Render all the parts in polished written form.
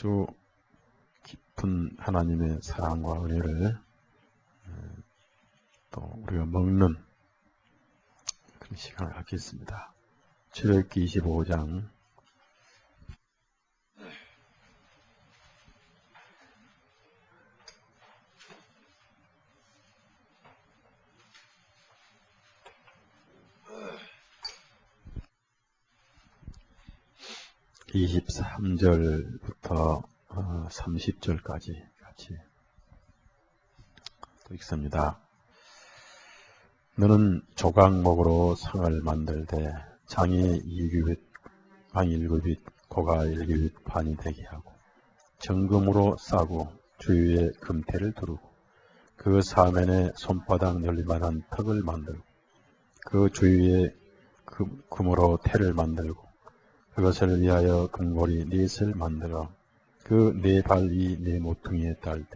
아주 깊은 하나님의 사랑과 은혜를 또 우리가 먹는 그런 시간을 갖겠습니다. 출애굽기 25장 23절부터 30절까지 같이 또 읽습니다. 너는 조각목으로 상을 만들되 장이 2규빗, 방이 1규빗, 고가 1규빗 반이 되게 하고 정금으로 싸고 주위에 금태를 두르고 그 사면에 손바닥 넓이만한 턱을 만들고 그 주위에 금으로 태를 만들고 그것을 위하여 금고리 넷을 만들어 그 네 발 위 네 모퉁이에 달되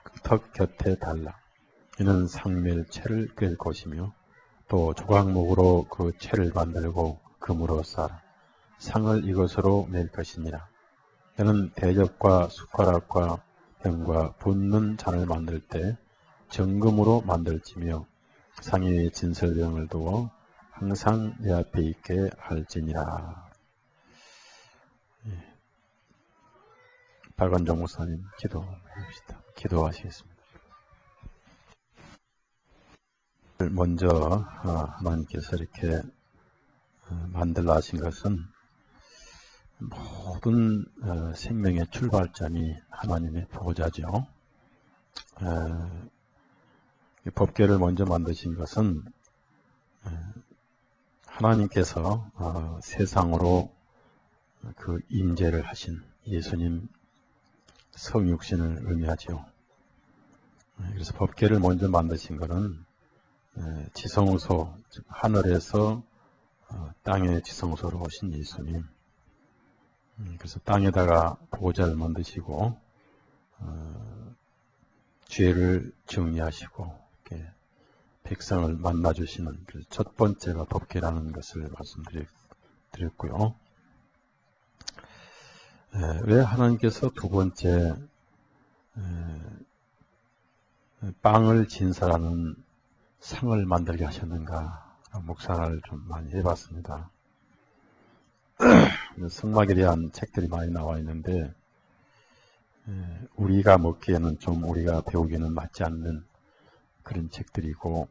그 턱 곁에 달라. 이는 상멜채를 꿰 것이며 또 조각목으로 그 채를 만들고 금으로 싸라. 상을 이것으로 낼 것이니라. 너는 대접과 숟가락과 병과 붓는 잔을 만들 때 정금으로 만들지며 상에 위에 진설병을 두어 항상 내 앞에 있게 할지니라. 박원정 목사님 기도합시다. 기도하시겠습니다. 먼저 하나님께서 이렇게 만들라 하신 것은 모든 생명의 출발점이 하나님의 보호자죠. 법궤를 먼저 만드신 것은 하나님께서 세상으로 그 임재를 하신 예수님 성육신을 의미하죠. 그래서 법궤를 먼저 만드신 것은 지성소, 즉 하늘에서 땅의 지성소로 오신 예수님. 그래서 땅에다가 보호자를 만드시고 죄를 정리하시고 이렇게 백성을 만나주시는 첫 번째가 법궤라는 것을 말씀드렸고요. 왜 하나님께서 두 번째 빵을 진설하는 상을 만들게 하셨는가 묵상을 좀 많이 해봤습니다. 성막에 대한 책들이 많이 나와 있는데 우리가 먹기에는 좀 우리가 배우기에는 맞지 않는 그런 책들이고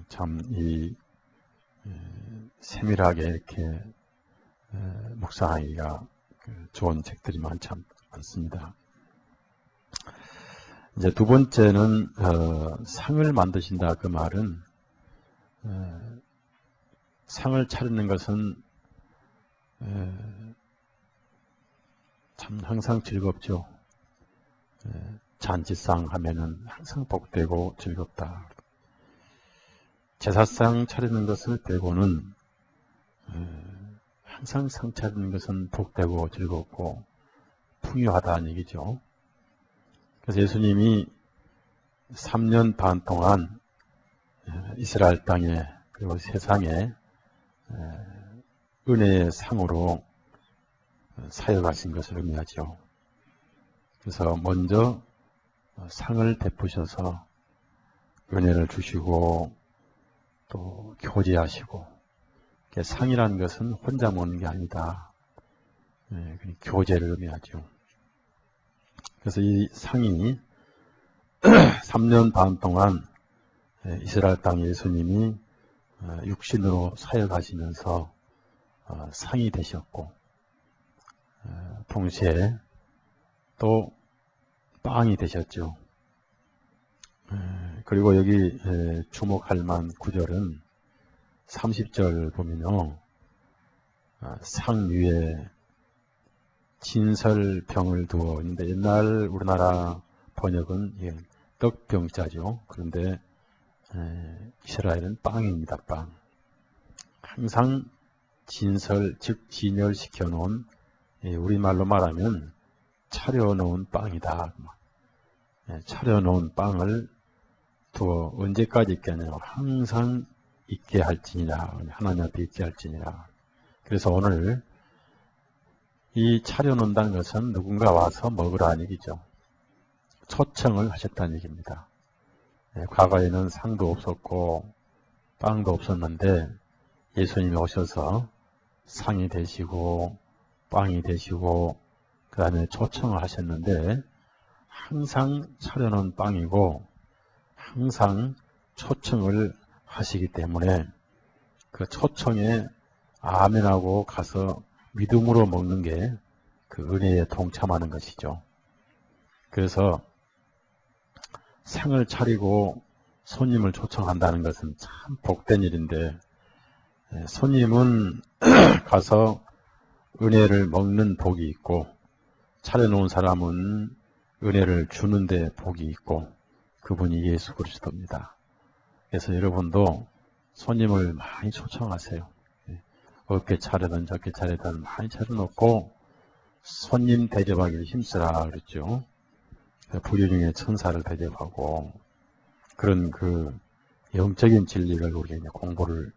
참 이 세밀하게 이렇게 묵상하기가 좋은 책들이 많지 않습니다. 이제 두 번째는 상을 만드신다. 그 말은 상을 차리는 것은 참 항상 즐겁죠. 잔치상 하면은 항상 복되고 즐겁다. 제사상 차리는 것을 빼고는 항상 상 차리는 것은 복되고 즐겁고 풍요하다는 얘기죠. 그래서 예수님이 3년 반 동안 이스라엘 땅에 그리고 세상에 은혜의 상으로 사역하신 것을 의미하죠. 그래서 먼저 상을 베푸셔서 은혜를 주시고 또 교제하시고 상이라는 것은 혼자 먹는 게 아니다. 교제를 의미하죠. 그래서 이 상이 3년 반 동안 이스라엘 땅 예수님이 육신으로 사역하시면서 상이 되셨고 동시에 또 빵이 되셨죠. 그리고 여기 주목할 만한 구절은 30절 보면요. 상 위에 진설병을 두어 있는데 옛날 우리나라 번역은 떡병자죠. 그런데 이스라엘은 빵입니다. 빵. 항상 진설, 즉 진열시켜 놓은 우리말로 말하면 차려놓은 빵이다. 차려놓은 빵을 두어 언제까지 있겠냐고 항상 있게 할지니라. 하나님 앞에 있게 할지니라. 그래서 오늘 이 차려놓는다는 것은 누군가 와서 먹으라는 얘기죠. 초청을 하셨다는 얘기입니다. 과거에는 상도 없었고 빵도 없었는데 예수님이 오셔서 상이 되시고 빵이 되시고 그 다음에 초청을 하셨는데 항상 차려놓은 빵이고 항상 초청을 하시기 때문에 그 초청에 아멘하고 가서 믿음으로 먹는 게 그 은혜에 동참하는 것이죠. 그래서 상을 차리고 손님을 초청한다는 것은 참 복된 일인데 손님은 가서 은혜를 먹는 복이 있고 차려놓은 사람은 은혜를 주는데 복이 있고 그분이 예수 그리스도입니다. 그래서 여러분도 손님을 많이 초청하세요. 어깨 차례든 저깨 차례든 많이 차려놓고 손님 대접하기를 힘쓰라 그랬죠. 불의 중에 천사를 대접하고 그런 그 영적인 진리를 우리가 이제 공부를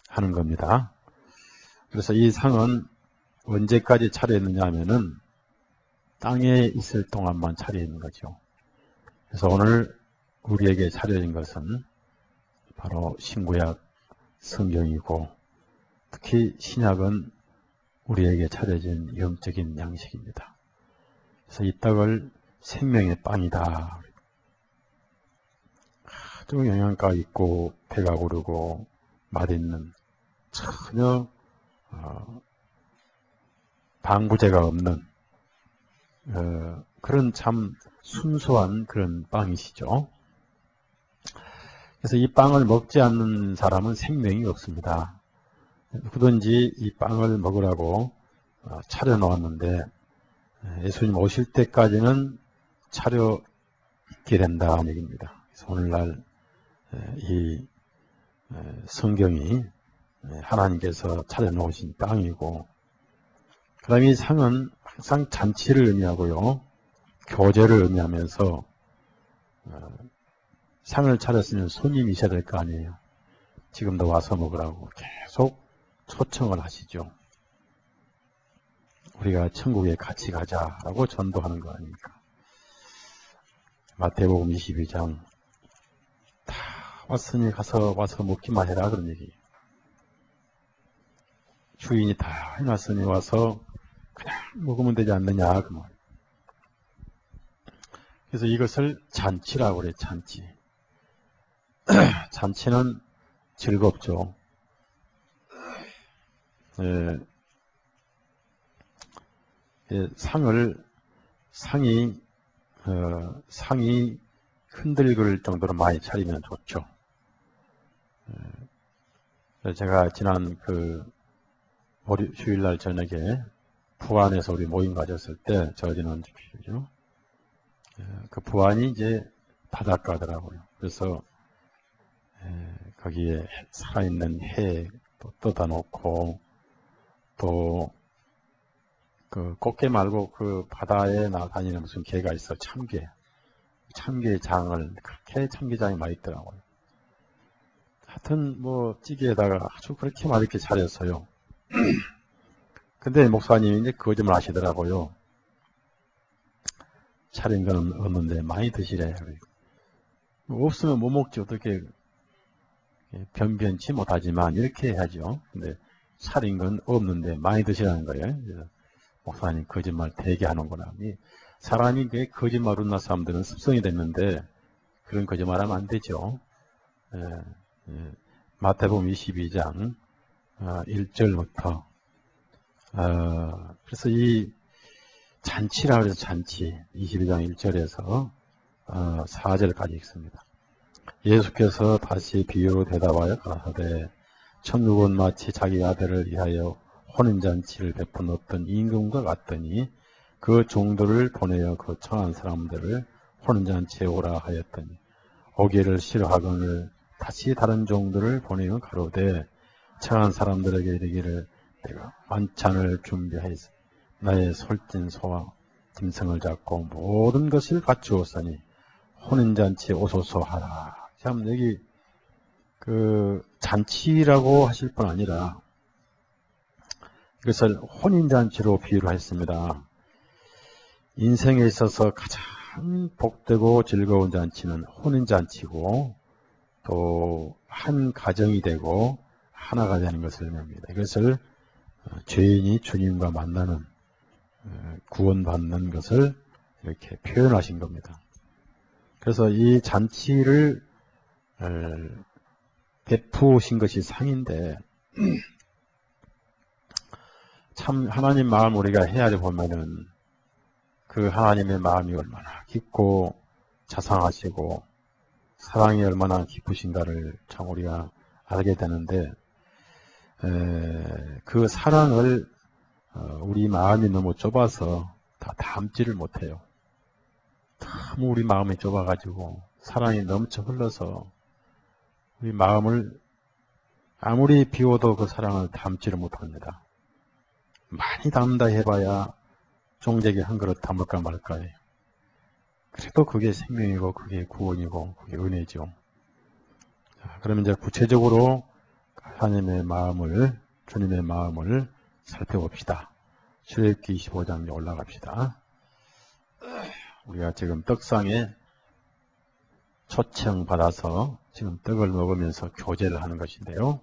하는 겁니다. 그래서 이 상은 언제까지 차려있느냐 하면은 땅에 있을 동안만 차려있는 거죠. 그래서 오늘 우리에게 차려진 것은 바로 신구약 성경이고 특히 신약은 우리에게 차려진 영적인 양식입니다. 그래서 이 떡을 생명의 빵이다. 아주 영양가 있고 배가 고르고 맛있는 전혀 방부제가 없는 그런 참 순수한 그런 빵이시죠. 그래서 이 빵을 먹지 않는 사람은 생명이 없습니다. 누구든지 이 빵을 먹으라고 차려놓았는데 예수님 오실 때까지는 차려 있게 된다는 얘기입니다. 그래서 오늘날 이 성경이 하나님께서 차려놓으신 빵이고 그 다음에 이 상은 항상 잔치를 의미하고요. 교제를 의미하면서 상을 차렸으면 손님이 있어야 될 거 아니에요. 지금도 와서 먹으라고 계속 초청을 하시죠. 우리가 천국에 같이 가자라고 전도하는 거 아닙니까? 마태복음 22장 다 왔으니 와서 먹기만 해라 그런 얘기. 주인이 다 해놨으니 와서 그냥 먹으면 되지 않느냐 그 말. 그래서 이것을 잔치라고 그래. 잔치. 잔치는 즐겁죠. 상이 흔들릴 정도로 많이 차리면 좋죠. 제가 지난 주일날 저녁에 부안에서 우리 모임 가졌을 때, 저지난 주일이죠. 그 부안이 이제 바닷가더라고요. 그래서 거기에 살아있는 해 떠다 놓고 또 그 꽃게 말고 그 바다에 나다니는 무슨 개가 있어. 참게장을 그렇게 참게장이 맛있더라고요. 하여튼 뭐 찌개에다가 아주 그렇게 맛있게 차렸어요. 근데 목사님이 이제 거짓말 하시더라고요. 차린 건 없는데 많이 드시래. 없으면 못 먹지 어떻게. 변변치 못하지만 이렇게 해야죠. 근데 차린 건 없는데 많이 드시라는 거예요. 그래서 목사님 거짓말 되게 하는구나. 사람이 거짓말 웃는 사람들은 습성이 됐는데 그런 거짓말하면 안 되죠. 마태복음 22장 1절부터 그래서 이 잔치라고 해서 잔치 22장 1절에서 4절까지 읽습니다. 예수께서 다시 비유로 대답하여 가라사대 천국은 마치 자기 아들을 위하여 혼인잔치를 베푼 어떤 임금과 같더니 그 종들을 보내어 그 청한 사람들을 혼인잔치에 오라 하였더니 오기를 싫어하거늘 다시 다른 종들을 보내어 가로되 청한 사람들에게 이르기를 내가 만찬을 준비하였으니 나의 솔진 소와 짐승을 잡고 모든 것을 갖추었으니 혼인잔치에 오소서 하라. 참 여기 잔치라고 하실 뿐 아니라 이것을 혼인잔치로 비유를 했습니다. 인생에 있어서 가장 복되고 즐거운 잔치는 혼인잔치고 또 한 가정이 되고 하나가 되는 것을 의미합니다. 이것을 죄인이 주님과 만나는 구원받는 것을 이렇게 표현하신 겁니다. 그래서 이 잔치를 베푸신 것이 상인데 참 하나님 마음 우리가 헤아려 보면은 그 하나님의 마음이 얼마나 깊고 자상하시고 사랑이 얼마나 깊으신가를 참 우리가 알게 되는데 그 사랑을 우리 마음이 너무 좁아서 다 담지를 못해요. 너무 우리 마음이 좁아가지고 사랑이 넘쳐 흘러서 우리 마음을 아무리 비워도 그 사랑을 담지를 못합니다. 많이 담다 해봐야 종제기 한 그릇 담을까 말까요. 그래도 그게 생명이고 그게 구원이고 그게 은혜죠. 자, 그러면 이제 구체적으로 하나님의 마음을 주님의 마음을 살펴봅시다. 출애굽기 25장에 올라갑시다. 우리가 지금 떡상에 초청받아서 지금 떡을 먹으면서 교제를 하는 것인데요.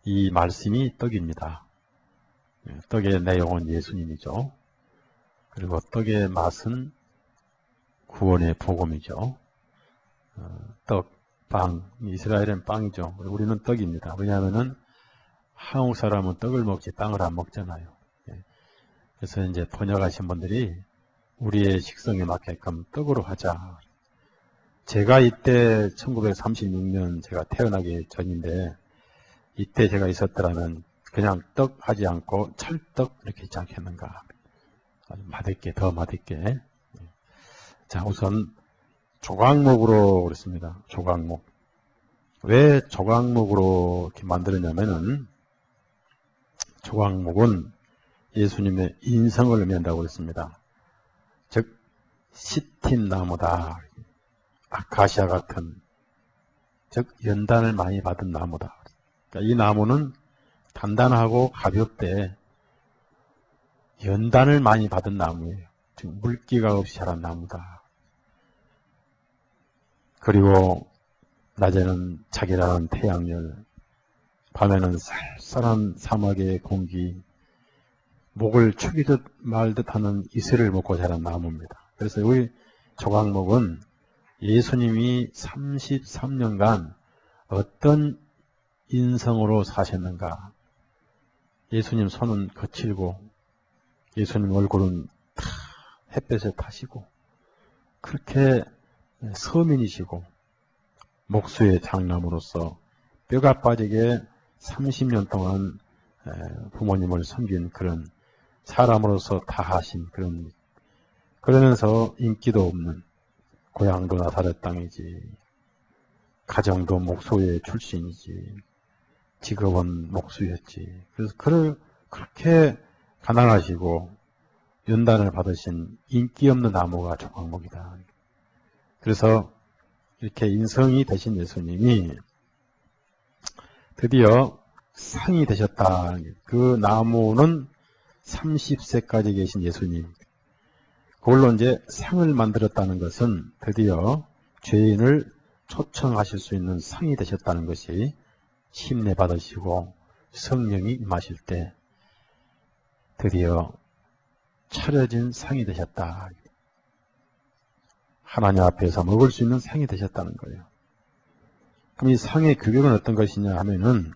이 말씀이 떡입니다. 떡의 내용은 예수님이죠. 그리고 떡의 맛은 구원의 복음이죠. 떡, 빵, 이스라엘은 빵이죠. 우리는 떡입니다. 왜냐하면 한국 사람은 떡을 먹지 빵을 안 먹잖아요. 그래서 이제 번역하신 분들이 우리의 식성에 맞게끔 떡으로 하자. 제가 이때 1936년 제가 태어나기 전인데 이때 제가 있었더라면 그냥 떡 하지 않고 찰떡 이렇게 있지 않겠는가. 아주 맛있게, 더 맛있게. 자, 우선 조각목으로 그랬습니다. 조각목. 왜 조각목으로 이렇게 만들었냐면은 조각목은 예수님의 인성을 의미한다고 그랬습니다. 즉 시틴 나무다. 아카시아 같은, 즉 연단을 많이 받은 나무다. 그러니까 이 나무는 단단하고 가볍대 연단을 많이 받은 나무예요. 즉 물기가 없이 자란 나무다. 그리고 낮에는 자기라는 태양열, 밤에는 쌀쌀한 사막의 공기, 목을 축이듯 말듯 하는 이슬을 먹고 자란 나무입니다. 그래서 우리 조각목은 예수님이 33년간 어떤 인성으로 사셨는가. 예수님 손은 거칠고 예수님 얼굴은 다 햇볕에 타시고 그렇게 서민이시고 목수의 장남으로서 뼈가 빠지게 30년 동안 부모님을 섬긴 그런 사람으로서 다하신 그러면서 인기도 없는 고향도 나사렛 땅이지 가정도 목소의 출신이지 직업은 목수였지. 그래서 그를 그렇게 가난하시고 연단을 받으신 인기 없는 나무가 조각목이다. 그래서 이렇게 인성이 되신 예수님이 드디어 상이 되셨다. 그 나무는 30세까지 계신 예수님. 그걸로 이제 상을 만들었다는 것은 드디어 죄인을 초청하실 수 있는 상이 되셨다는 것이 침례 받으시고 성령이 임하실 때 드디어 차려진 상이 되셨다. 하나님 앞에서 먹을 수 있는 상이 되셨다는 거예요. 그럼 이 상의 규격은 어떤 것이냐 하면은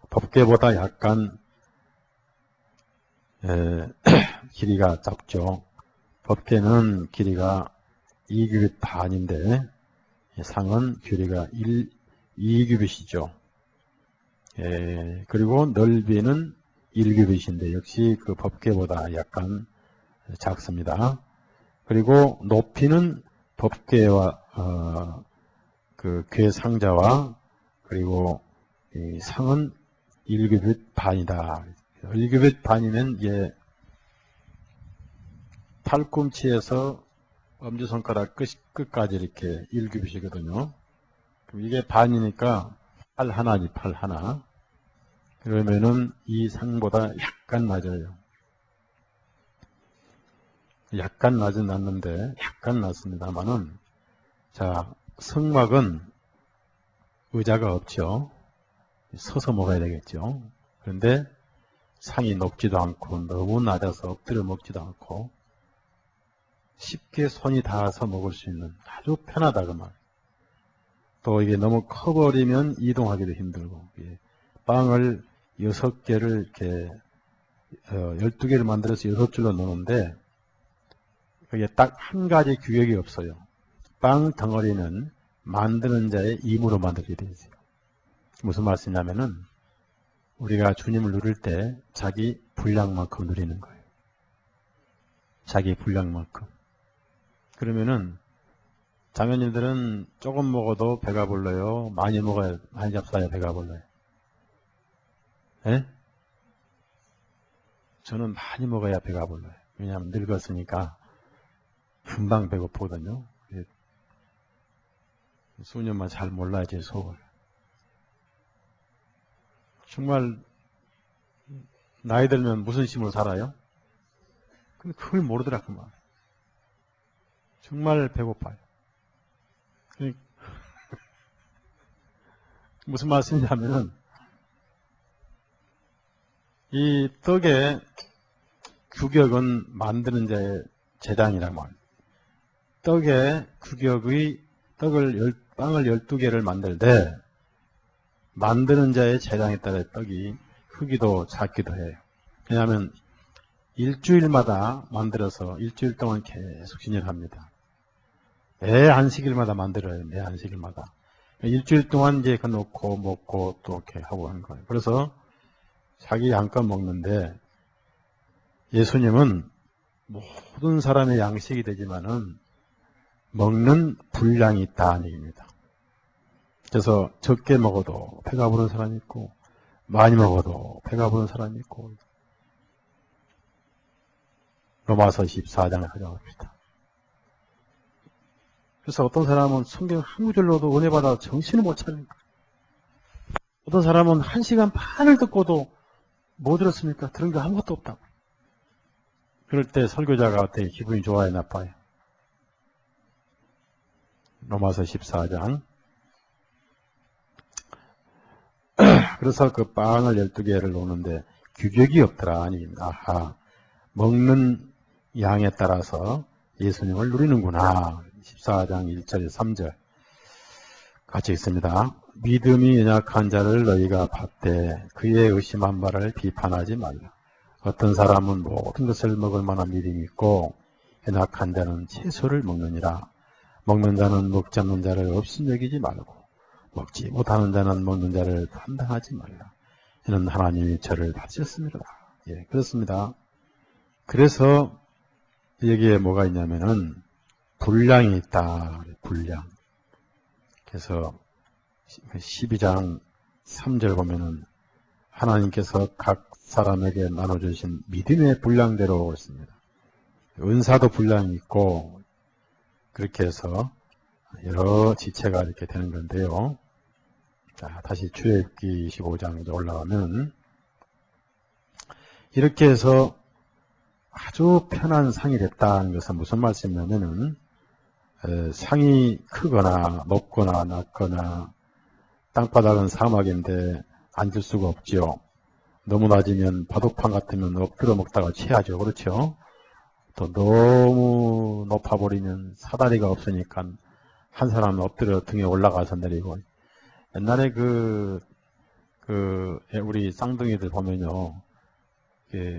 법궤보다 약간 길이가 짧죠. 법궤는 길이가 2규빗 반인데 상은 길이가 2규빗이죠. 그리고 넓이는 1규빗인데 역시 그 법궤보다 약간 작습니다. 그리고 높이는 법궤와 그 궤 상자와 그리고 이 상은 1규빗 반이다. 1규빗 반이면 이게 팔꿈치에서 엄지손가락 끝까지 이렇게 1규빗이거든요. 그럼 이게 반이니까 팔 하나지, 팔 하나. 그러면은 이 상보다 약간 낮아요. 약간 낮은 낮는데, 약간 낮습니다만은, 자, 성막은 의자가 없죠. 서서 먹어야 되겠죠. 그런데 상이 높지도 않고, 너무 낮아서 엎드려 먹지도 않고, 쉽게 손이 닿아서 먹을 수 있는 아주 편하다, 그 말. 또 이게 너무 커버리면 이동하기도 힘들고, 빵을 6개를 이렇게, 12개를 만들어서 6줄로 넣는데, 그게 딱 한 가지 규격이 없어요. 빵 덩어리는 만드는 자의 임으로 만들게 되어 있어요. 무슨 말씀이냐면은, 우리가 주님을 누릴 때 자기 분량만큼 누리는 거예요. 자기 분량만큼. 그러면은, 장로님들은 조금 먹어도 배가 불러요? 많이 먹어야, 많이 잡숴야 배가 불러요? 예? 저는 많이 먹어야 배가 불러요. 왜냐하면 늙었으니까 금방 배고프거든요. 수년만 잘 몰라야지 속을. 정말 나이 들면 무슨 힘으로 살아요? 근데 그걸 모르더라 그 말. 정말 배고파요. 무슨 말씀이냐면은 이 떡의 규격은 만드는 자의 재단이란 말이에요. 떡의 규격의 빵을 12개를 만들 때 만드는 자의 재량에 따라 떡이 크기도 작기도 해요. 왜냐하면 일주일마다 만들어서 일주일 동안 계속 진열합니다. 매 안식일마다 만들어요. 매 안식일마다. 일주일 동안 이제 그 놓고 먹고 또 이렇게 하고 하는 거예요. 그래서 자기 양껏 먹는데 예수님은 모든 사람의 양식이 되지만은 먹는 분량이 있다는 얘기입니다. 그래서 적게 먹어도 배가 부른 사람이 있고 많이 먹어도 배가 부른 사람이 있고 로마서 14장을 가져갑니다. 그래서 어떤 사람은 성경 한 구절로도 은혜 받아 정신을 못 차리는 거예요. 어떤 사람은 1시간 반을 듣고도 뭐 들었습니까? 들은 게 아무것도 없다고. 그럴 때 설교자가 어떻게 기분이 좋아요, 나빠요? 로마서 14장. 그래서 그 빵을 12개를 놓는데 규격이 없더라. 아니, 아하. 먹는 양에 따라서 예수님을 누리는구나. 14장 1절 3절 같이 있습니다. 믿음이 연약한 자를 너희가 받되 그의 의심한 바를 비판하지 말라. 어떤 사람은 모든 것을 먹을 만한 믿음이 있고 연약한 자는 채소를 먹느니라. 먹는 자는 먹지 않는 자를 업신여기지 말고 먹지 못하는 자는 먹는 자를 판단하지 말라. 이는 하나님이 저를 받으셨습니다. 예, 그렇습니다. 그래서 여기에 뭐가 있냐면은 분량이 있다. 분량. 그래서 12장 3절 보면은 하나님께서 각 사람에게 나눠주신 믿음의 분량대로 있습니다. 은사도 분량이 있고 그렇게 해서 여러 지체가 이렇게 되는 건데요. 자, 다시 출애굽기 25장에 올라가면 이렇게 해서 아주 편한 상이 됐다는 것은 무슨 말씀이냐면은 상이 크거나 높거나 낮거나 땅바닥은 사막인데 앉을 수가 없지요. 너무 낮으면 바둑판 같으면 엎드려 먹다가 취하죠. 그렇죠? 또 너무 높아버리면 사다리가 없으니까 한 사람은 엎드려 등에 올라가서 내리고 옛날에 우리 쌍둥이들 보면요.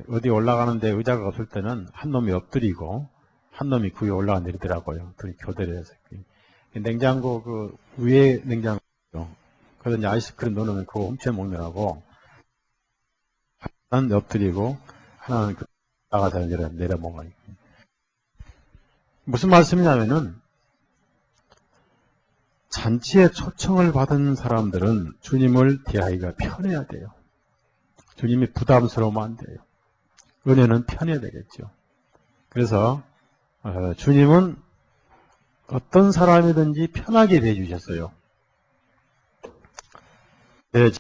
어디 올라가는데 의자가 없을 때는 한 놈이 엎드리고 한 놈이 그 위에 올라가 내리더라고요. 둘이 교대를 해서. 냉장고 위에 냉장고 그래서 이제 아이스크림 넣어놓으면 그거 훔쳐 먹느라고 하나는 엎드리고 하나는 나가서 내려 먹어요. 무슨 말씀이냐면은 잔치에 초청을 받은 사람들은 주님을 대하기가 편해야 돼요. 주님이 부담스러우면 안 돼요. 은혜는 편해야 되겠죠. 그래서 주님은 어떤 사람이든지 편하게 대해주셨어요. 내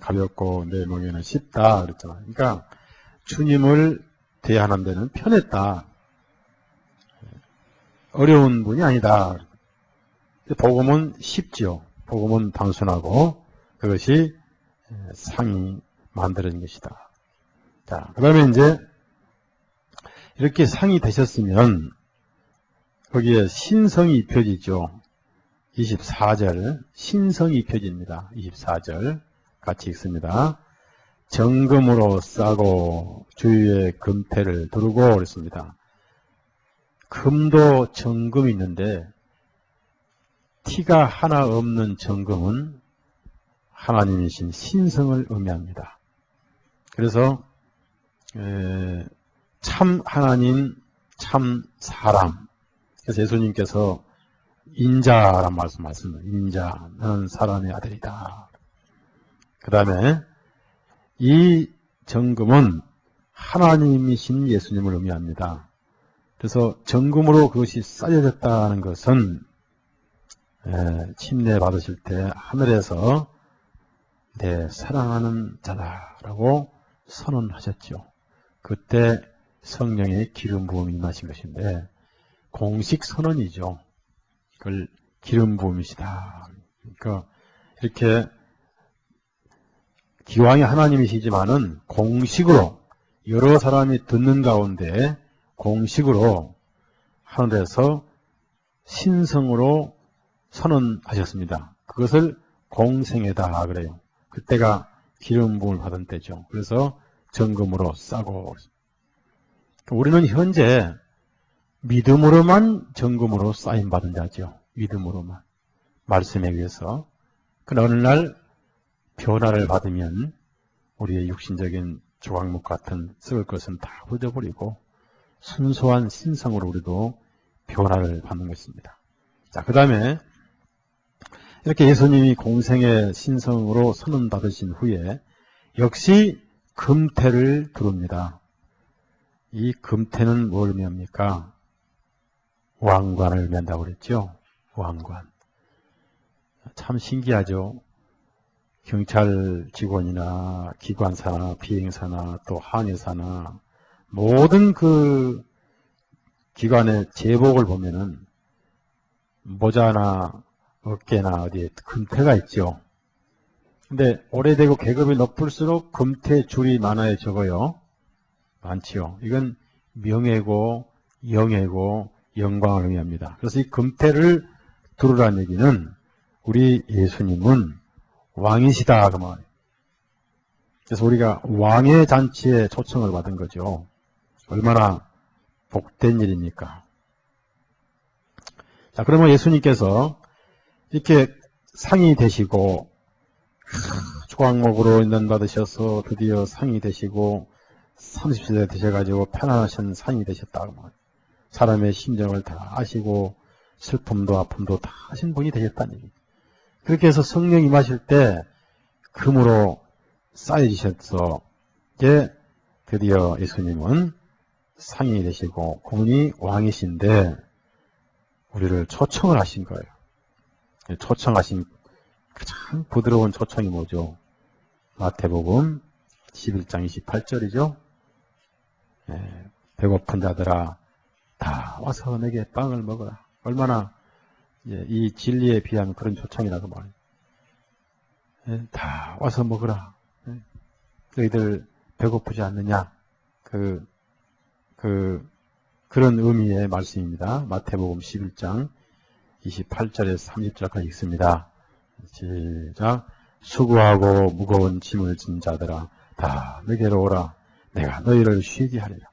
가볍고 내 멍에는 쉽다 그랬잖아요. 그러니까 주님을 대하는 데는 편했다. 어려운 분이 아니다. 복음은 쉽죠. 복음은 단순하고 그것이 상이 만드는 것이다. 자, 그 다음에 이제 이렇게 상이 되셨으면 거기에 신성이 입혀지죠. 24절 신성이 입혀집니다. 24절 같이 읽습니다. 정금으로 싸고 주위에 금태를 두르고 그랬습니다. 금도 정금이 있는데 티가 하나 없는 정금은 하나님이신 신성을 의미합니다. 그래서 참 하나님, 참 사람. 그래서 예수님께서 인자란 말씀하셨습니다. 인자, 너는 사람의 아들이다. 그 다음에 이 정금은 하나님이신 예수님을 의미합니다. 그래서 정금으로 그것이 쌓여졌다는 것은 침례 받으실 때 하늘에서 내 사랑하는 자다라고 선언하셨죠. 그때 성령의 기름 부음이 임하신 것인데 공식 선언이죠. 그걸 기름 부음이시다. 그러니까 이렇게 기왕이 하나님이시지만은 공식으로 여러 사람이 듣는 가운데 공식으로 하늘에서 신성으로 선언하셨습니다. 그것을 공생애다 그래요. 그때가 기름 부음을 받은 때죠. 그래서 정금으로 싸고 우리는 현재 믿음으로만 정금으로 쌓임 받은 자죠. 믿음으로만 말씀에 의해서. 그러나 어느 날 변화를 받으면 우리의 육신적인 조각목 같은 썩을 것은 다 흩어버리고 순수한 신성으로 우리도 변화를 받는 것입니다. 자, 그 다음에 이렇게 예수님이 공생의 신성으로 선언받으신 후에 역시 금태를 두릅니다. 이 금태는 뭘 의미합니까? 왕관을 의미한다고 그랬죠. 왕관. 참 신기하죠. 경찰 직원이나 기관사나 비행사나 또 항해사나 모든 그 기관의 제복을 보면은 모자나 어깨나 어디에 금태가 있죠. 근데 오래되고 계급이 높을수록 금태 줄이 많아요, 적어요? 많지요. 이건 명예고 영예고 영광을 의미합니다. 그래서 이 금태를 두르라는 얘기는 우리 예수님은 왕이시다 그 말이에요. 그래서 우리가 왕의 잔치에 초청을 받은 거죠. 얼마나 복된 일입니까? 자, 그러면 예수님께서 이렇게 상이 되시고 조각목으로 인단 받으셔서 드디어 상이 되시고 30세 되셔가지고 편안하신 상이 되셨다. 사람의 심정을 다 아시고 슬픔도 아픔도 다 아신 분이 되셨다는 얘기죠. 그렇게 해서 성령이 임하실 때 금으로 쌓여지셔서 이제 드디어 예수님은 상이 되시고 공이 왕이신데 우리를 초청을 하신 거예요. 초청하신 가장 부드러운 초청이 뭐죠? 마태복음 11장 28절이죠. 배고픈 자들아 다 와서 내게 빵을 먹어라. 얼마나 이 진리에 비하면 그런 초청이라고 말해요. 다 와서 먹으라. 너희들 배고프지 않느냐? 그런 의미의 말씀입니다. 마태복음 11장 28절에서 30절까지 읽습니다. 시작. 수고하고 무거운 짐을 진 자들아 다 내게로 오라. 내가 너희를 쉬게 하리라.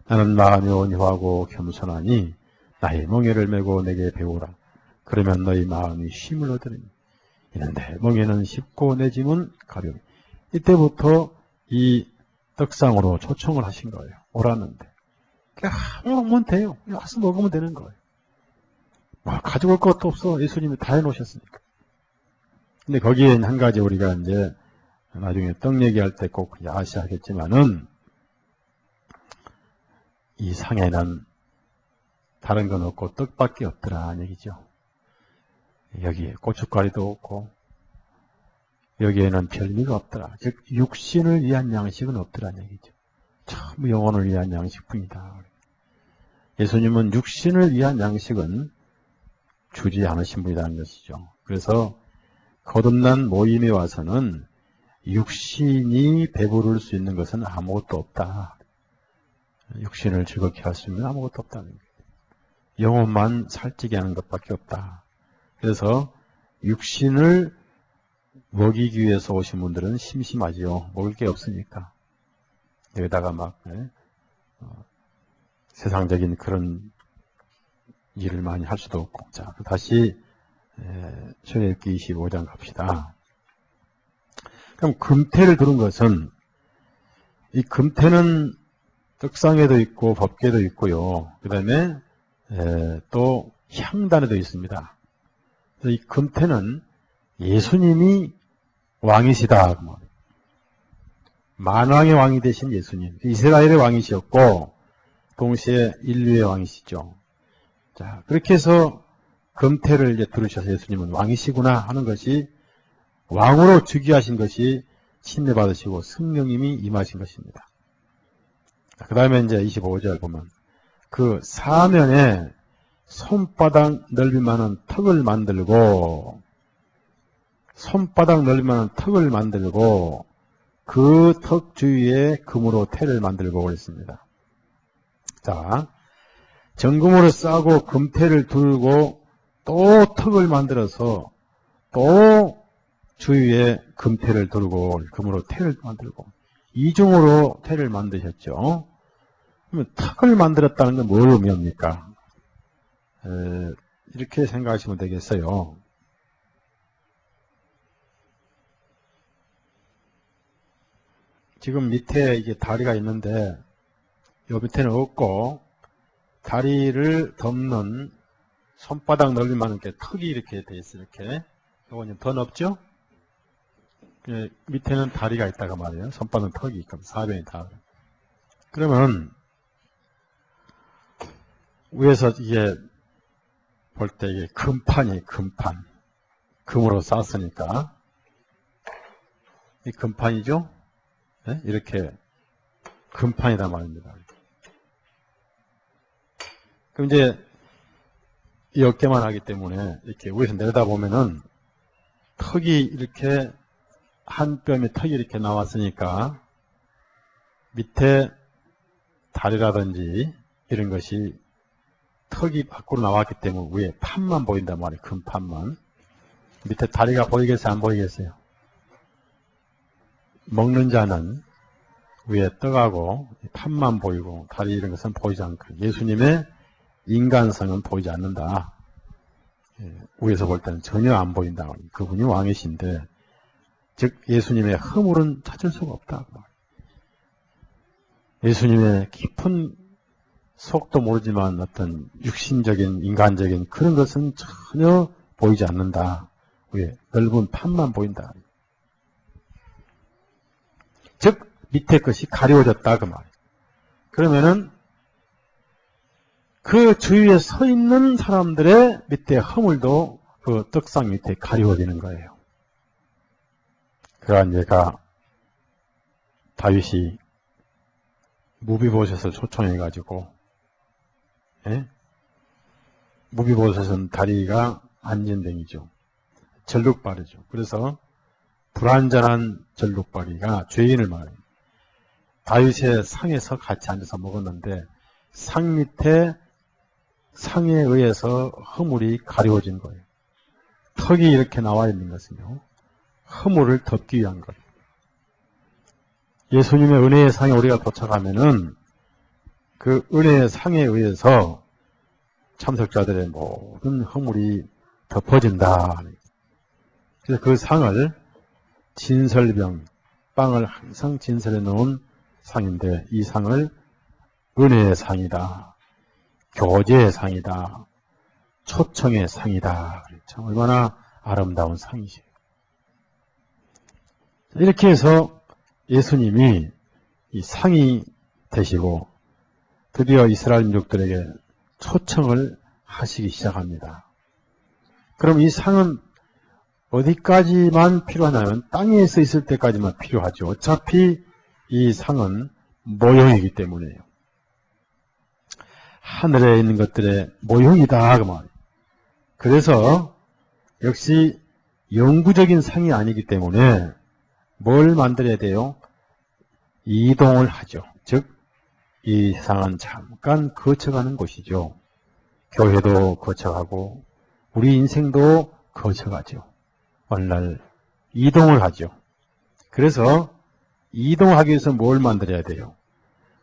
나는 마음이 온유하고 겸손하니 나의 멍에를 메고 내게 배우라. 그러면 너희 마음이 쉼을 얻으리니 이는 내 멍에는 쉽고 내 짐은 가벼우니. 이때부터 이 떡상으로 초청을 하신 거예요. 오라는데. 그냥 먹으면 돼요. 그냥 와서 먹으면 되는 거예요. 가져올 것도 없어. 예수님이 다 해놓으셨으니까. 근데 거기엔 한 가지 우리가 이제 나중에 떡 얘기할 때 꼭 아시하겠지만은 이 상에는 다른 건 없고 떡밖에 없더라는 얘기죠. 여기에 고춧가루도 없고 여기에는 별 의미가 없더라. 즉 육신을 위한 양식은 없더라는 얘기죠. 전부 영혼을 위한 양식뿐이다. 예수님은 육신을 위한 양식은 주지 않으신 분이라는 것이죠. 그래서 거듭난 모임에 와서는 육신이 배부를 수 있는 것은 아무것도 없다. 육신을 즐겁게 할 수 있는 아무것도 없다는 거예요. 영혼만 살찌게 하는 것밖에 없다. 그래서 육신을 먹이기 위해서 오신 분들은 심심하지요. 먹을 게 없으니까. 여기다가 막 세상적인 그런 일을 많이 할 수도 없고. 자, 다시 출애굽기 25장 갑시다. 그럼 금태를 두른 것은, 이 금태는 떡상에도 있고 법궤도 있고요. 그 다음에 또 향단에도 있습니다. 그래서 이 금태는 예수님이 왕이시다. 만왕의 왕이 되신 예수님, 이스라엘의 왕이셨고 동시에 인류의 왕이시죠. 자, 그렇게 해서 금태를 이제 들으셔서 예수님은 왕이시구나 하는 것이, 왕으로 즉위하신 것이 침례받으시고 성령님이 임하신 것입니다. 그 다음에 이제 25절 보면 그 사면에 손바닥 넓이만한 턱을 만들고, 손바닥 넓이만한 턱을 만들고 그 턱 주위에 금으로 태를 만들고 그랬습니다. 자, 정금으로 싸고 금태를 두르고 또 턱을 만들어서 또 주위에 금태를 두르고 금으로 태를 만들고 이중으로 태를 만드셨죠. 그러면 턱을 만들었다는 건 뭘 의미합니까? 이렇게 생각하시면 되겠어요. 지금 밑에 이게 다리가 있는데 요 밑에는 없고 다리를 덮는 손바닥 넓이만한 게 턱이 이렇게 돼 있어요. 이렇게. 요거는 더 넓죠? 밑에는 다리가 있다가 말이에요. 손바닥 턱이 있고 사변이 다. 그러면 위에서 이게 볼 때 이게 금판이 금판. 금으로 쌌으니까. 이 금판이죠? 네? 이렇게 금판이란 말입니다. 그럼 이제 이 어깨만 하기 때문에 이렇게 위에서 내려다보면은 턱이 이렇게 한 뼘의 턱이 이렇게 나왔으니까 밑에 다리라든지 이런 것이 턱이 밖으로 나왔기 때문에 위에 판만 보인단 말이에요. 금판만. 밑에 다리가 보이겠어요? 안 보이겠어요? 먹는 자는 위에 떡하고 판만 보이고 다리 이런 것은 보이지 않고 예수님의 인간성은 보이지 않는다. 위에서 볼 때는 전혀 안 보인다. 그분이 왕이신데 즉 예수님의 허물은 찾을 수가 없다. 예수님의 깊은 속도 모르지만 어떤 육신적인 인간적인 그런 것은 전혀 보이지 않는다. 위에 넓은 판만 보인다. 즉 밑에 것이 가려워졌다 그 말이에요. 그러면은 그 주위에 서 있는 사람들의 밑에 허물도 그 떡상 밑에 가려워지는 거예요. 그러한 예가 다윗이 무비보셋을 초청해가지고, 무비보셋은 다리가 안진뱅이죠. 절룩발이죠. 그래서 불완전한 절룩발이가 죄인을 말해요. 다윗의 상에서 같이 앉아서 먹었는데 상 밑에 상에 의해서 허물이 가려워진 거예요. 턱이 이렇게 나와 있는 것은요. 허물을 덮기 위한 거예요. 예수님의 은혜의 상에 우리가 도착하면은 그 은혜의 상에 의해서 참석자들의 모든 허물이 덮어진다. 그래서 그 상을 진설병, 빵을 항상 진설해 놓은 상인데 이 상을 은혜의 상이다. 교제의 상이다. 초청의 상이다. 참 얼마나 아름다운 상이시죠. 이렇게 해서 예수님이 이 상이 되시고 드디어 이스라엘 민족들에게 초청을 하시기 시작합니다. 그럼 이 상은 어디까지만 필요하냐면 땅에 서 있을 때까지만 필요하죠. 어차피 이 상은 모형이기 때문에요. 하늘에 있는 것들의 모형이다 그 말이에요. 그래서 역시 영구적인 상이 아니기 때문에 뭘 만들어야 돼요? 이동을 하죠. 즉 이 세상은 잠깐 거쳐가는 곳이죠. 교회도 거쳐가고 우리 인생도 거쳐가죠. 어느 날 이동을 하죠. 그래서 이동하기 위해서 뭘 만들어야 돼요?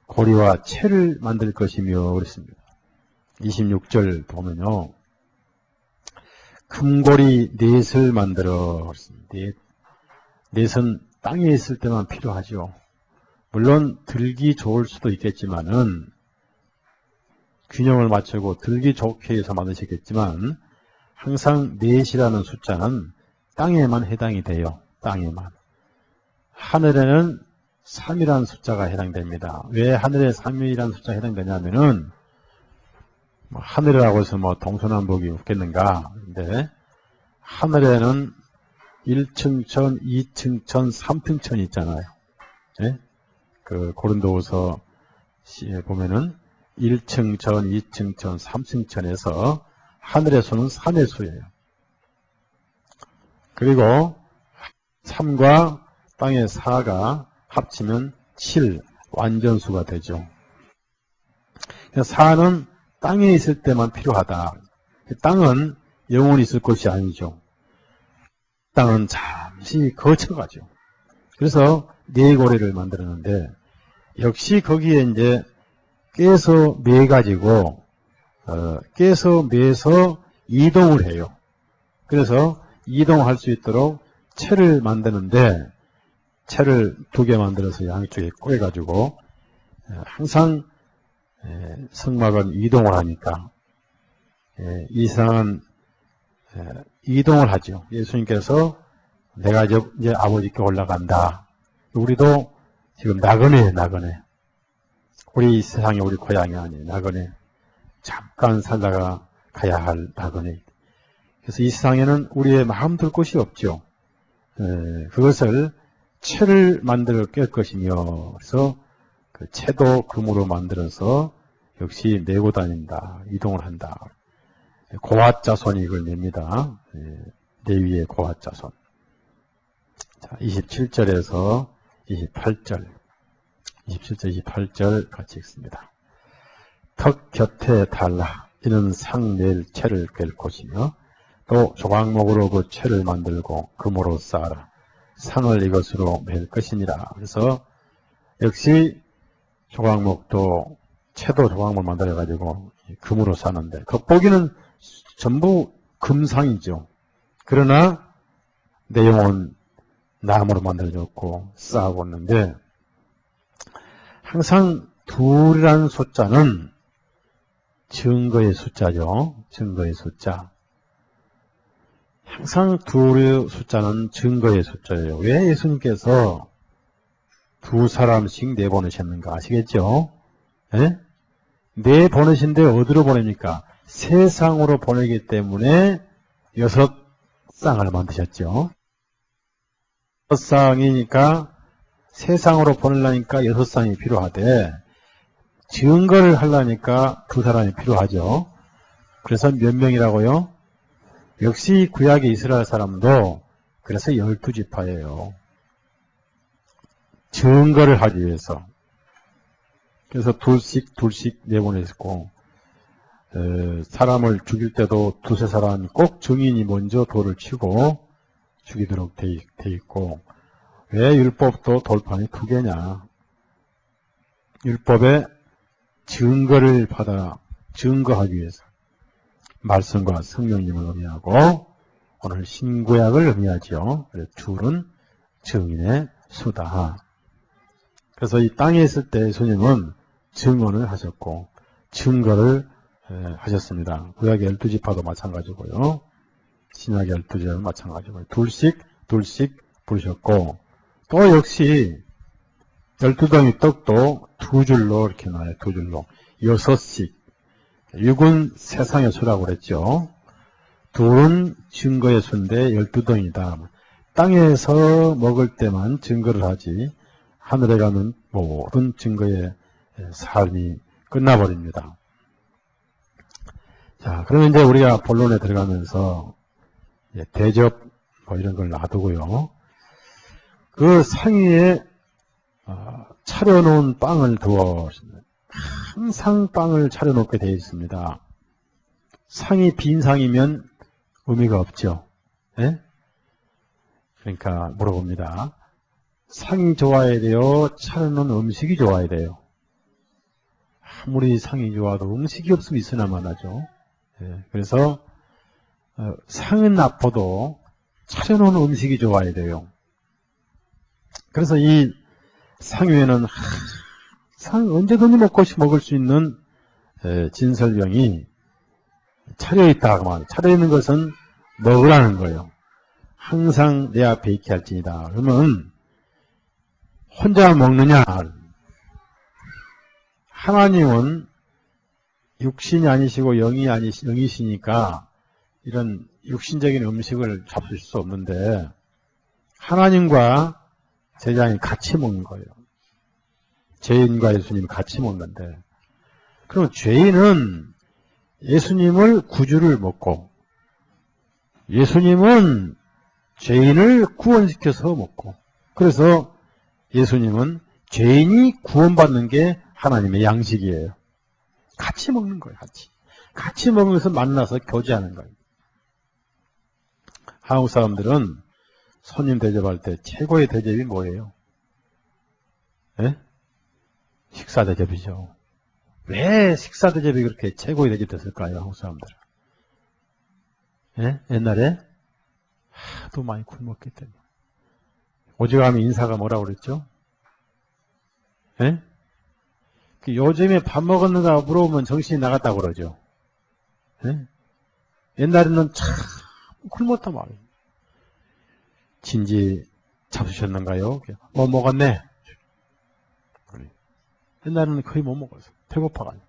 고리와 채를 만들 것이며 그랬습니다. 26절 보면요. 금고리 넷을 만들어 그랬습니다. 넷은 땅에 있을 때만 필요하죠. 물론 들기 좋을 수도 있겠지만은 균형을 맞추고 들기 좋게 해서 만드셨겠지만 항상 넷이라는 숫자는 땅에만 해당이 돼요. 땅에만. 하늘에는 3이라는 숫자가 해당됩니다. 왜 하늘에 3이라는 숫자가 해당되냐면은 하늘이라고 해서 동서남북이 없겠는가. 근데 하늘에는 1층천, 2층천, 3층천이 있잖아요. 네? 그 고린도후서 보면은 1층천, 2층천, 3층천에서 하늘의 수는 3의 수예요. 그리고 3과 땅의 4가 합치면 7, 완전수가 되죠. 4는 땅에 있을 때만 필요하다. 땅은 영원히 있을 것이 아니죠. 땅은 잠시 거쳐가죠. 그래서 네 고리를 만들었는데 역시 거기에 이제 깨서 매가지고 깨서 매서 이동을 해요. 그래서 이동할 수 있도록 채를 만드는데 채를 2개 만들어서 양쪽에 꼬여가지고 항상 성막은 이동을 하니까 이상은 이동을 하죠. 예수님께서 내가 이제 아버지께 올라간다. 우리도 지금 나그네예요, 나그네. 우리 세상에 우리 고향이 아니에요, 나그네. 잠깐 살다가 가야 할 나그네. 그래서 이 세상에는 우리의 마음 둘 곳이 없죠. 그것을 채를 만들어 깰 것이며, 그래서 그 채도 금으로 만들어서 역시 메고 다닌다, 이동을 한다. 고앗자손이 이걸 냅니다. 레위의 고앗자손. 자, 27절에서 27절, 28절 같이 읽습니다. 턱 곁에 달라 이는 상 낼 채를 깰 곳이며 또 조각목으로 그 채를 만들고 금으로 쌓아라. 상을 이것으로 맬 것이니라. 그래서 역시 조각목도 채도 조각목 만들어가지고 금으로 쌓는데 겉보기는 전부 금상이죠. 그러나 내용은 나무로 만들어졌고 쌓아고 있는데 항상 둘이라는 숫자는 증거의 숫자죠. 증거의 숫자. 항상 둘의 숫자는 증거의 숫자예요. 왜 예수님께서 2사람씩 내보내셨는가 아시겠죠? 네? 내보내신데 어디로 보냅니까? 세상으로 보내기 때문에 6쌍을 만드셨죠. 6쌍이니까 세상으로 보내려니까 6쌍이 필요하대. 증거를 하려니까 2사람이 필요하죠. 그래서 몇 명이라고요? 역시 구약의 이스라엘 사람도 그래서 12지파예요. 증거를 하기 위해서. 그래서 둘씩 내보냈고 사람을 죽일 때도 2~3사람이 꼭 증인이 먼저 돌을 치고 죽이도록 돼 있고 왜 율법도 돌판이 2개냐? 율법의 증거를 받아 증거하기 위해서 말씀과 성령님을 의미하고 오늘 신구약을 의미하죠. 둘은 증인의 수다. 그래서 이 땅에 있을 때 예수님은 증언을 하셨고 증거를 하셨습니다. 구약의 12지파도 마찬가지고요. 신약의 12지파도 마찬가지고요. 둘씩 부르셨고 또 역시 12덩이 떡도 2줄로 이렇게 놔요. 2줄로. 6씩. 6은 세상의 수라고 그랬죠. 둘은 증거의 순대 12등이다. 땅에서 먹을 때만 증거를 하지 하늘에 가면 모든 증거의 삶이 끝나버립니다. 자, 그러면 이제 우리가 본론에 들어가면서 대접 뭐 이런 걸 놔두고요. 그 상위에 차려놓은 빵을 두어 항상 빵을 차려놓게 되어 있습니다. 상이 빈 상이면 의미가 없죠. 예? 그러니까 물어봅니다. 상이 좋아야 돼요? 차려놓은 음식이 좋아야 돼요? 아무리 상이 좋아도 음식이 없으면 있으나 마나죠. 예, 그래서 상은 나빠도 차려놓은 음식이 좋아야 돼요. 그래서 이 상 위에는 항상 언제든지 먹을 수 있는 진설병이 차려있다. 차려있는 것은 먹으라는 거예요. 항상 내 앞에 있게 할지니다. 그러면 혼자 먹느냐? 하나님은 육신이 아니시고 영이시니까 이런 육신적인 음식을 잡수실 수 없는데 하나님과 제자이 같이 먹는 거예요. 죄인과 예수님이 같이 먹는데 그럼 죄인은 예수님을 구주를 먹고 예수님은 죄인을 구원시켜서 먹고 그래서 예수님은 죄인이 구원받는 게 하나님의 양식이에요. 같이 먹는 거예요. 같이 먹으면서 만나서 교제하는 거예요. 한국 사람들은 손님 대접할 때 최고의 대접이 뭐예요? 예? 식사 대접이죠. 왜 식사 대접이 그렇게 최고의 대접이 됐을까요? 한국 사람들은. 예? 옛날에 하도 많이 굶었기 때문에. 오직하면 인사가 뭐라고 그랬죠? 예? 요즘에 밥 먹었는가 물어보면 정신이 나갔다고 그러죠. 예? 옛날에는 참 굶었단 말이에요. 진지 잡수셨는가요? 뭐 먹었네? 옛날에는 거의 못 먹었어요. 배고파가지고.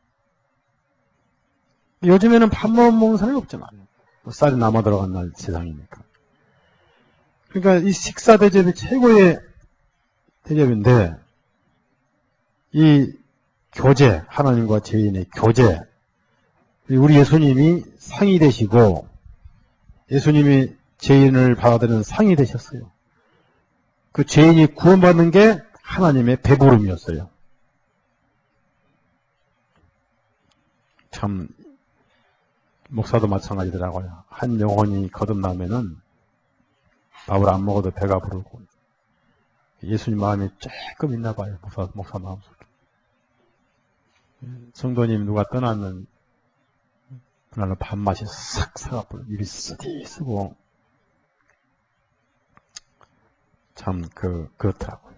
요즘에는 밥 먹는 사람이 없잖아요. 쌀이 남아 들어간 날 세상이니까. 그러니까 이 식사 대접이 최고의 대접인데 이 교제, 하나님과 죄인의 교제, 우리 예수님이 상이 되시고 예수님이 죄인을 받아들이는 상이 되셨어요. 그 죄인이 구원받는 게 하나님의 배부름이었어요. 참 목사도 마찬가지더라고요. 한 영혼이 거듭나면은 밥을 안 먹어도 배가 부르고 예수님 마음이 조금 있나 봐요. 목사 마음속에. 성도님 누가 떠나면 그날로 밥맛이 싹 사가버려. 입이 쓰고 참 그렇더라고요.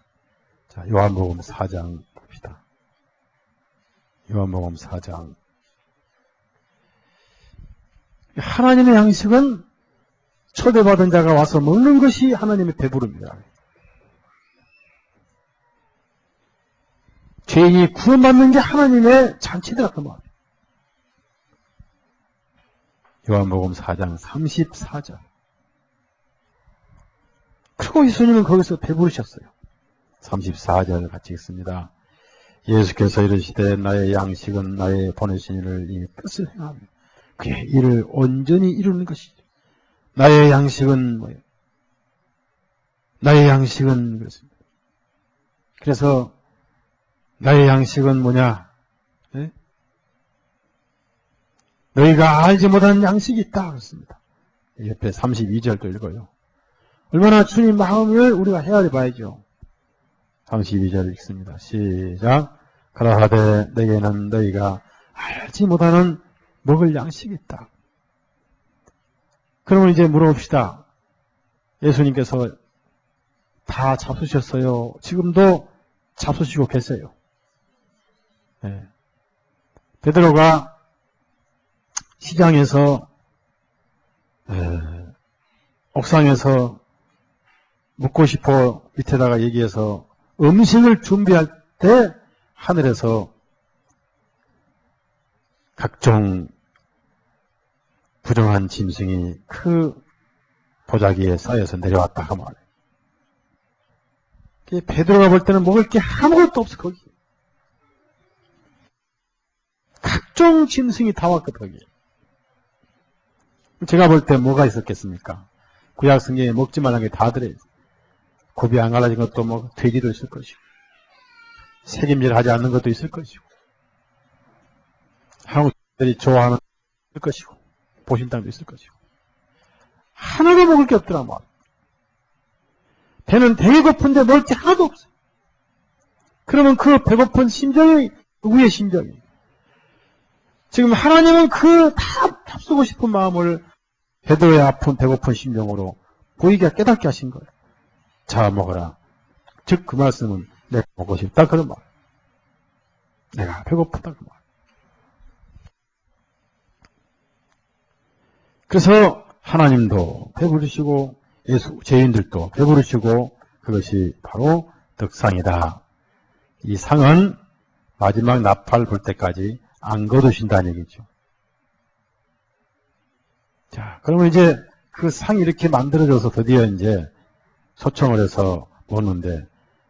자, 요한복음 4장 봅시다. 요한복음 4장. 하나님의 양식은 초대받은 자가 와서 먹는 것이 하나님의 배부릅니다. 죄인이 구원받는 게 하나님의 잔치다 그 말. 요한복음 4장 34절. 그리고 예수님은 거기서 배부르셨어요. 34절 같이 읽습니다. 예수께서 이르시되 나의 양식은 나의 보내신 이를 이 뜻을 행하며 그의 일을 온전히 이루는 것이죠. 나의 양식은 뭐예요? 나의 양식은 그렇습니다. 그래서 나의 양식은 뭐냐? 네? 너희가 알지 못하는 양식이 있다 그렇습니다. 옆에 32절도 읽어요. 얼마나 주님 마음을 우리가 헤아려 봐야죠. 32절 읽습니다. 시작. 가라사대 내게는 너희가 알지 못하는 먹을 양식이 있다. 그러면 이제 물어봅시다. 예수님께서 다 잡수셨어요. 지금도 잡수시고 계세요. 네. 베드로가 시장에서 옥상에서 묵고 싶어 밑에다가 얘기해서 음식을 준비할 때 하늘에서 각종 부정한 짐승이 그 보자기에 쌓여서 내려왔다 그 말이에요. 베드로가 볼 때는 먹을 게 아무것도 없어 거기. 각종 짐승이 다 왔거든 거기. 제가 볼 때 뭐가 있었겠습니까? 구약 성경에 먹지 말라는 게 다 들어있어요. 굽이 안 갈라진 것도 뭐 돼지도 있을 것이고 색임질 하지 않는 것도 있을 것이고 한국들이 좋아하는 것도 있을 것이고 보신탕도 있을 것이고 하나도 먹을 게 없더라 뭐. 배는 되게 고픈데 먹을 게 하나도 없어요. 그러면 그 배고픈 심정이 누구의 심정이에요? 지금 하나님은 그 다 쓰고 싶은 마음을 베드로의 아픈 배고픈 심정으로 보이게 깨닫게 하신 거예요. 자 먹어라. 즉 그 말씀은 내가 먹고 싶다 그런 말. 내가 배고프다 그 말. 그래서 하나님도 배부르시고 예수 죄인들도 배부르시고 그것이 바로 덕상이다. 이 상은 마지막 나팔 불 때까지 안 거두신다는 얘기죠. 자, 그러면 이제 그 상이 이렇게 만들어져서 드디어 이제 소청을 해서 먹는데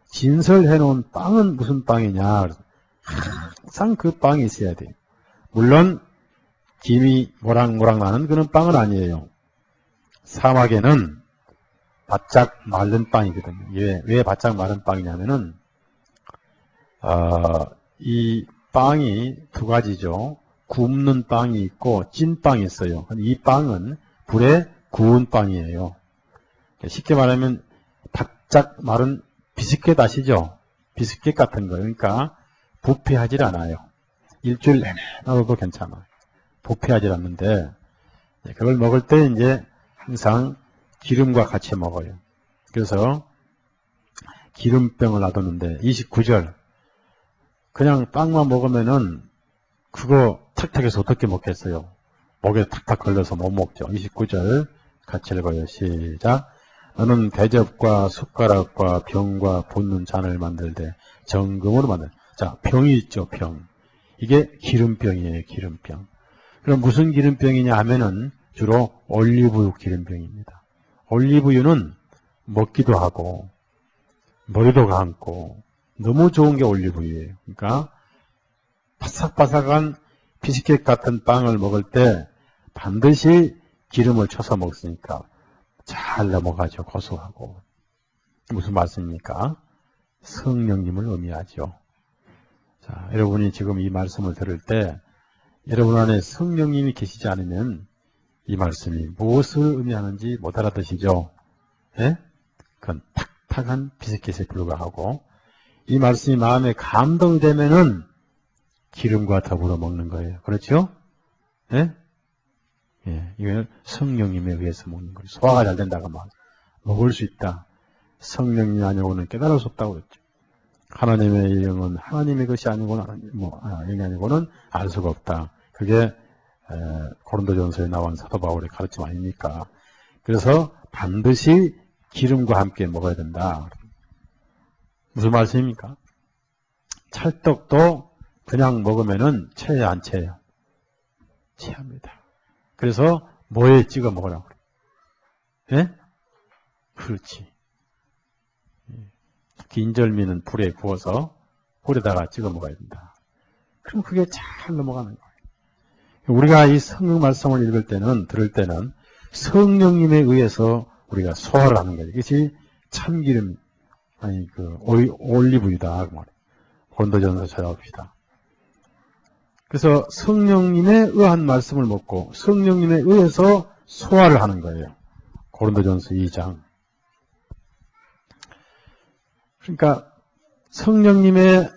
진설해 놓은 빵은 무슨 빵이냐? 항상 그 빵이 있어야 돼요. 물론 김이 모락모락 나는 그런 빵은 아니에요. 사막에는 바짝 마른 빵이거든요. 왜 바짝 마른 빵이냐면은 이 빵이 두 가지죠. 굽는 빵이 있고 찐빵이 있어요. 이 빵은 불에 구운 빵이에요. 쉽게 말하면 바짝 마른 비스켓 아시죠? 비스켓 같은 거. 그러니까 부패하지 않아요. 일주일 내내 놔둬도 괜찮아요. 부패하지 않는데 그걸 먹을 때 이제 항상 기름과 같이 먹어요. 그래서 기름병을 놔뒀는데 29절 그냥 빵만 먹으면은 그거 탁탁해서 어떻게 먹겠어요? 목에 탁탁 걸려서 못 먹죠. 29절 같이 읽어요. 시작. 너는 대접과 숟가락과 병과 붓는 잔을 만들되 정금으로 만들. 자, 병이 있죠. 병. 이게 기름병이에요. 기름병. 그럼 무슨 기름병이냐 하면은 주로 올리브유 기름병입니다. 올리브유는 먹기도 하고 머리도 감고 너무 좋은 게 올리브유예요. 그러니까 바삭바삭한 비스켓 같은 빵을 먹을 때 반드시 기름을 쳐서 먹으니까 잘 넘어가죠. 고소하고. 무슨 말씀입니까? 성령님을 의미하죠. 자, 여러분이 지금 이 말씀을 들을 때 여러분 안에 성령님이 계시지 않으면 이 말씀이 무엇을 의미하는지 못 알아듣시죠? 예? 그건 탁탁한 비스켓에 불과하고 이 말씀이 마음에 감동이 되면은 기름과 더불어 먹는 거예요. 그렇죠? 예? 예, 이건 성령님에 의해서 먹는 거예요. 소화가 잘 된다고 막 먹을 수 있다. 성령님이 아니고는 깨달을 수 없다고 그랬죠. 하나님의 영은 하나님의 것이 아니고는 영이 아니고는 알 수가 없다. 그게 고린도전서에 나온 사도 바울의 가르침 아닙니까? 그래서 반드시 기름과 함께 먹어야 된다. 무슨 말씀입니까? 찰떡도 그냥 먹으면은 체해 안 체해요? 체합니다. 그래서 뭐에 찍어 먹으라고 그래요? 예? 그렇지. 인절미는 불에 구워서 불에다가 찍어 먹어야 된다. 그럼 그게 잘 넘어가는 거예요. 우리가 이 성경 말씀을 읽을 때는, 들을 때는 성령님에 의해서 우리가 소화를 하는 거예요. 이것이 참기름, 올리브유다. 그 말이에요. 고린도전서 찾아봅시다. 그래서 성령님에 의한 말씀을 먹고 성령님에 의해서 소화를 하는 거예요. 고린도전서 2장. 그러니까 성령님의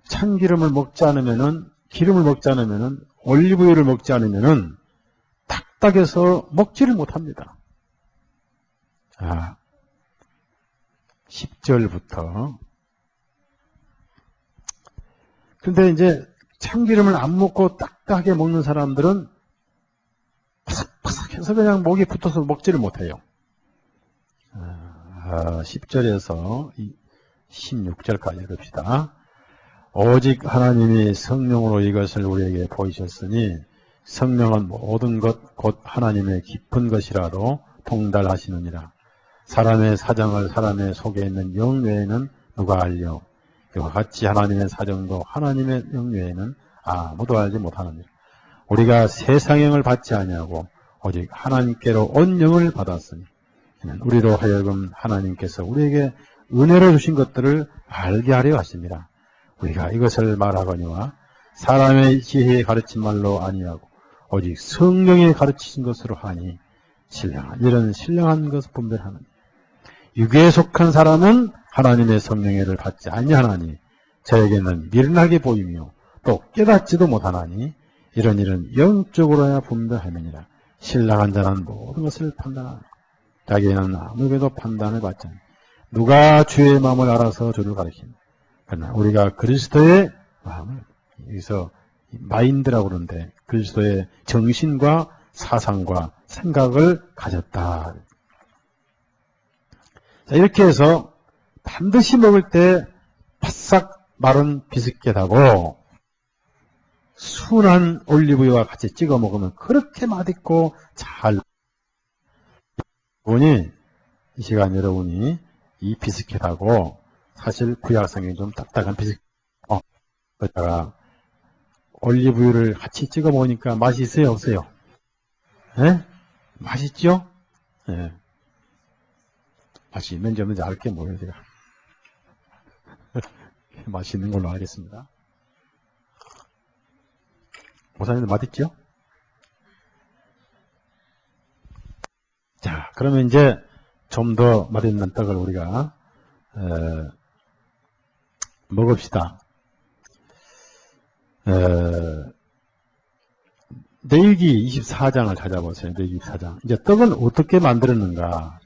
참기름을 먹지 않으면은, 기름을 먹지 않으면은, 올리브유를 먹지 않으면은 딱딱해서 먹지를 못합니다. 자, 10절부터. 그런데 이제 참기름을 안 먹고 딱딱하게 먹는 사람들은 바삭바삭해서 그냥 목에 붙어서 먹지를 못해요. 10절에서 16절까지 읽읍시다. 오직 하나님이 성령으로 이것을 우리에게 보이셨으니 성령은 모든 것 곧 하나님의 깊은 것이라도 통달하시느니라. 사람의 사정을 사람의 속에 있는 영 외에는 누가 알려? 이와 같이 하나님의 사정도 하나님의 영 외에는 아무도 알지 못하느니라. 우리가 세상 영을 받지 아니하고 오직 하나님께로 온 영을 받았으니 우리로 하여금 하나님께서 우리에게 은혜로 주신 것들을 알게 하려 하십니다. 우리가 이것을 말하거니와 사람의 지혜에 가르친 말로 아니하고 오직 성령이 가르치신 것으로 하니 이런 신령한 것을 분별하는 육에 속한 사람은 하나님의 성령을 받지 아니하나니 저에게는 미련하게 보이며 또 깨닫지도 못하나니 이런 영적으로야 분별하느니라. 신랑한 자는 모든 것을 판단하라. 자기는 아무에게도 판단을 받지 않니 누가 주의 마음을 알아서 주를 가르치니 그러나 우리가 그리스도의 마음을 여기서 마인드라고 그러는데 그리스도의 정신과 사상과 생각을 가졌다. 자, 이렇게 해서 반드시 먹을 때 바싹 마른 비스킷하고 순한 올리브유와 같이 찍어 먹으면 그렇게 맛있고 잘 보니 이 시간 여러분이 이 비스킷하고 사실 구약성경이 좀 딱딱한 비스킷 그러다가 올리브유를 같이 찍어 먹으니까 맛이 있어요 없어요? 예? 맛있죠? 예. 맛이 있는지 없는지 알게 뭐예요 제가. 맛있는 걸로 알겠습니다. 목사님들 맛있죠? 자, 그러면 이제 좀 더 맛있는 떡을 우리가 먹읍시다. 레위기 24장을 찾아보세요. 레위기 24장. 이제 떡은 어떻게 만들었는가?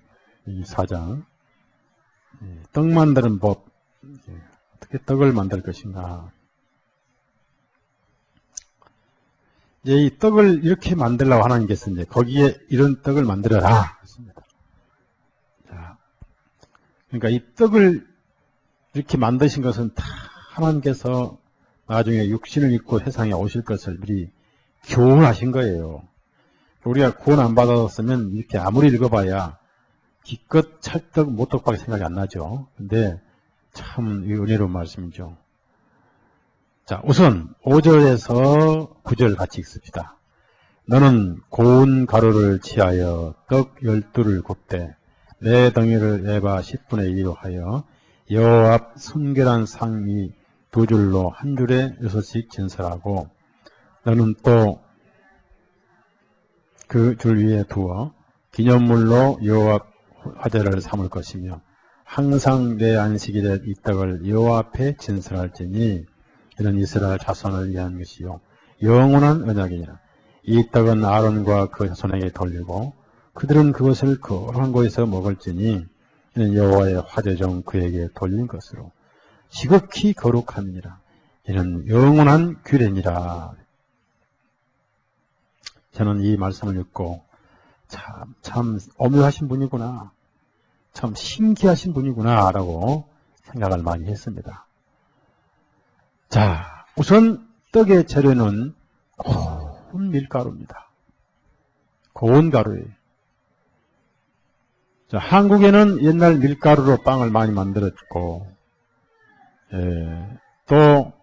24장. 떡 만드는 법. 어떻게 떡을 만들 것인가? 이제 이 떡을 이렇게 만들려고 하나님께서 이제 거기에 이런 떡을 만들어라. 자, 그러니까 이 떡을 이렇게 만드신 것은 다 하나님께서 나중에 육신을 입고 세상에 오실 것을 미리 교훈하신 거예요. 우리가 구원 안 받았으면 이렇게 아무리 읽어봐야 기껏 찰떡 못떡밖에 생각이 안 나죠. 근데 참 은혜로운 말씀이죠. 자, 우선 5절에서 9절 같이 읽습시다. 너는 고운 가루를 취하여 떡 12를 굽되 내 덩이를 에바 10분의 2로 하여 여호와 앞 순결한 상위 2줄로 한 줄에 6씩 진설하고 너는 또 그 줄 위에 두어 기념물로 여호와 앞 화제를 삼을 것이며 항상 내 안식일에 이 떡을 여호와 앞에 진설할지니 이는 이스라엘 자손을 위한 것이요 영원한 언약이니라. 이 떡은 아론과 그 자손에게 돌리고 그들은 그것을 거룩한 곳에서 먹을지니 이는 여호와의 화제종 그에게 돌린 것으로 지극히 거룩함이니라. 이는 영원한 규례니라. 저는 이 말씀을 읽고 참 오묘하신 분이구나, 참 신기하신 분이구나 라고 생각을 많이 했습니다. 자, 우선 떡의 재료는 고운 밀가루입니다. 고운 가루예요. 자, 한국에는 옛날 밀가루로 빵을 많이 만들었고, 또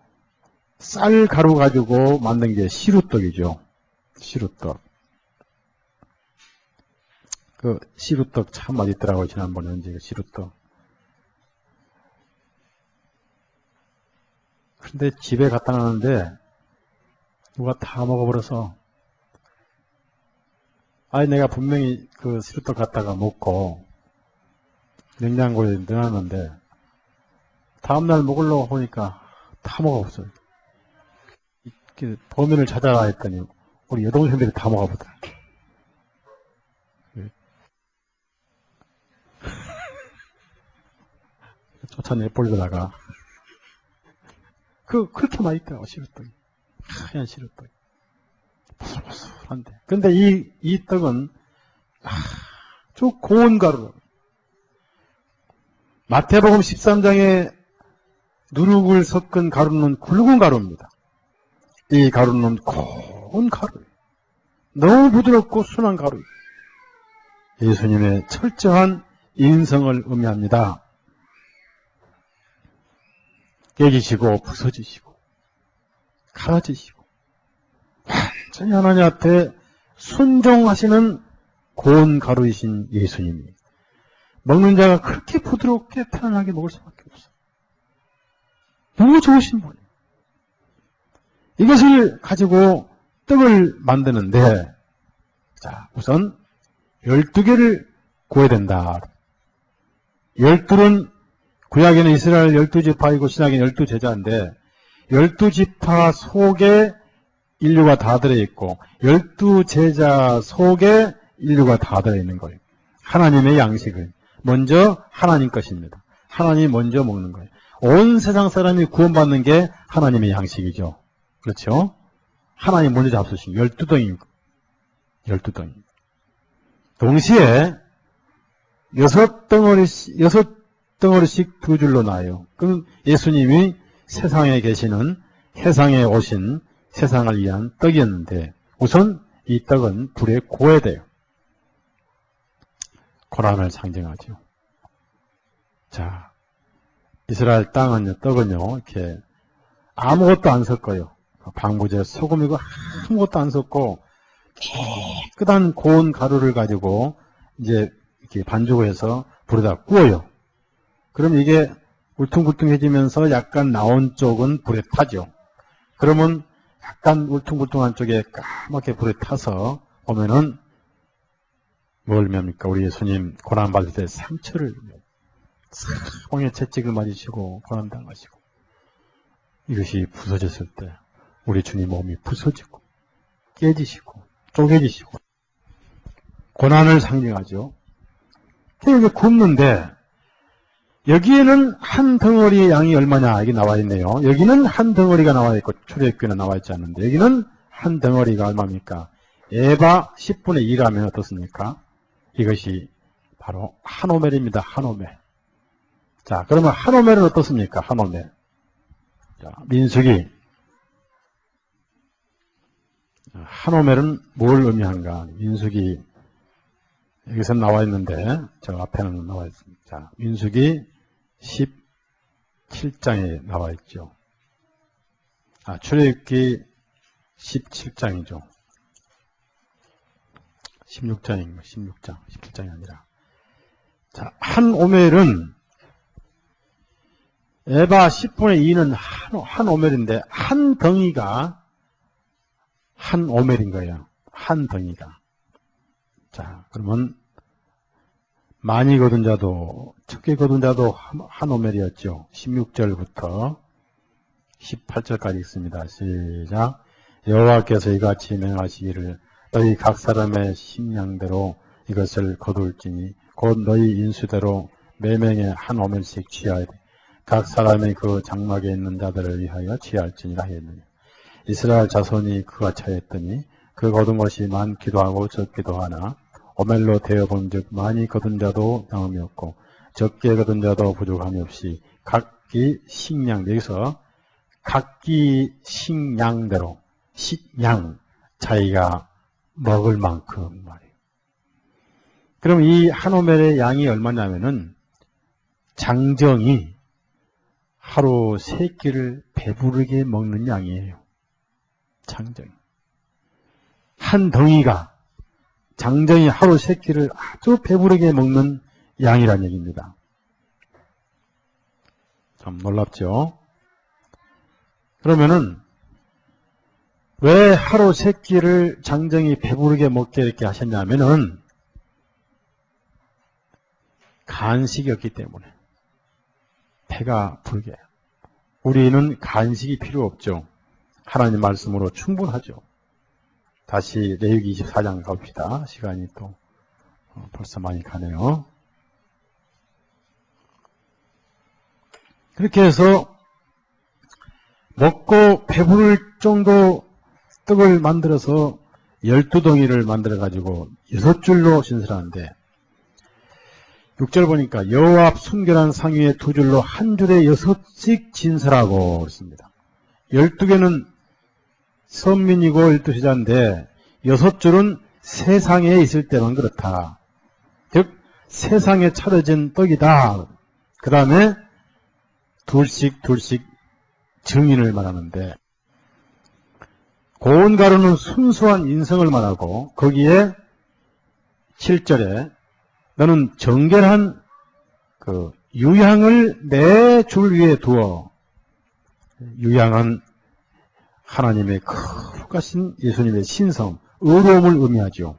쌀 가루 가지고 만든 게 시루떡이죠. 시루떡. 그 시루떡 참 맛있더라고요. 지난번에 언제 시루떡. 근데 집에 갖다 놨는데 누가 다 먹어버려서, 아니 내가 분명히 그 시루떡 갖다가 먹고 냉장고에 넣어놨는데 다음날 먹으려고 보니까 다 먹어버렸어요. 범인을 찾아라 했더니 우리 여동생들이 다 먹어보더라. 쫓아내버리다가 그렇게 맛있더라고. 시루떡이 하얀 시루떡 보슬보슬한데, 근데 이 떡은 아주 고운 가루. 마태복음 13장에 누룩을 섞은 가루는 굵은 가루입니다. 이 가루는 고운 가루. 너무 부드럽고 순한 가루. 예수님의 철저한 인성을 의미합니다. 깨지시고 부서지시고 갈아지시고 완전히 하나님 앞에 순종하시는 고운 가루이신 예수님이 먹는 자가 그렇게 부드럽게 편안하게 먹을 수밖에 없어요. 너무 좋으신 분이에요. 이것을 가지고 떡을 만드는데, 자, 우선 12개를 구해야 된다. 12는 구약에는 이스라엘 12지파이고 신약에는 12제자인데 12지파 속에 인류가 다 들어있고 12제자 속에 인류가 다 들어있는 거예요. 하나님의 양식을 먼저 하나님 것입니다. 하나님이 먼저 먹는 거예요. 온 세상 사람이 구원받는 게 하나님의 양식이죠. 그렇죠? 하나님 먼저 잡수신 12덩이입니다. 12덩이. 동시에 6덩어리씩 두 줄로 나요. 그럼 예수님이 세상에 계시는, 세상에 오신 세상을 위한 떡이었는데 우선 이 떡은 불에 구워야 돼요. 고난을 상징하죠. 자, 이스라엘 땅은요, 떡은요, 이렇게 아무것도 안 섞어요. 방부제 소금이고 아무것도 안 섞고 깨끗한 고운 가루를 가지고 이제 이렇게 반죽을 해서 불에다 구워요. 그럼 이게 울퉁불퉁해지면서 약간 나온 쪽은 불에 타죠. 그러면 약간 울퉁불퉁한 쪽에 까맣게 불에 타서 보면은 뭘 의미합니까? 우리 예수님 고난받을 때 상처를, 성의 채찍을 맞으시고 고난당하시고 이것이 부서졌을 때 우리 주님 몸이 부서지고 깨지시고 쪼개지시고 고난을 상징하죠. 이게 굽는데 여기에는 한 덩어리의 양이 얼마냐 이게 나와 있네요. 여기는 한 덩어리가 나와 있고 출애굽기는 나와 있지 않는데 여기는 한 덩어리가 얼마입니까? 에바 10분의 2라면 어떻습니까? 이것이 바로 한 오멜입니다. 한 오멜. 자, 그러면 한 오멜은 어떻습니까? 한 오멜. 자, 민수기. 한 오멜은 뭘 의미한가? 민수기. 여기서 나와 있는데, 저 앞에는 나와 있습니다. 자, 민수기 17장에 나와 있죠. 출애굽기 17장이죠. 16장인가? 16장. 17장이 아니라. 자, 한 오멜은 에바 10분의 2는 한 오멜인데 한 덩이가 한 오멜인 거예요. 한 덩이가. 자, 그러면 많이 거둔 자도 적게 거둔 자도 한 오멜이었죠. 16절부터 18절까지 있습니다. 시작. 여호와께서 이같이 명하시기를 너희 각 사람의 식량대로 이것을 거둘지니 곧 너희 인수대로 매명에 한 오멜씩 취하야 돼. 각 사람이 그 장막에 있는 자들을 위하여 취할지니라 하였느냐. 이스라엘 자손이 그가 차였더니 그 거둔 것이 많기도 하고 적기도 하나 오멜로 되어본즉 많이 거둔 자도 영함이 없고 적게 거둔 자도 부족함이 없이 각기 식량, 여기서 각기 식량대로 식량 자기가 먹을 만큼 말이에요. 그럼 이 한 오멜의 양이 얼마냐면은 장정이 하루 3끼를 배부르게 먹는 양이에요. 장정이. 한 덩이가 장정이 하루 3끼를 아주 배부르게 먹는 양이란 얘기입니다. 참 놀랍죠? 그러면은 왜 하루 3끼를 장정이 배부르게 먹게 이렇게 하셨냐면은 간식이었기 때문에 배가 부르게. 우리는 간식이 필요 없죠. 하나님 말씀으로 충분하죠. 다시 레위기 24장 가봅시다. 시간이 또 벌써 많이 가네요. 그렇게 해서 먹고 배부를 정도 떡을 만들어서 12덩이를 만들어가지고 6줄로 신설하는데 6절 보니까 여호와 앞 순결한 상위에 2줄로 한 줄에 6씩 진설하고 그렇습니다. 12개는 선민이고 12제자인데 6줄은 세상에 있을 때만 그렇다. 즉 세상에 차려진 떡이다. 그 다음에 둘씩 증인을 말하는데, 고운 가루는 순수한 인성을 말하고, 거기에 7절에 너는 정결한 그 유향을 내 줄 위에 두어, 유향은 하나님의 거룩하신 예수님의 신성, 의로움을 의미하죠.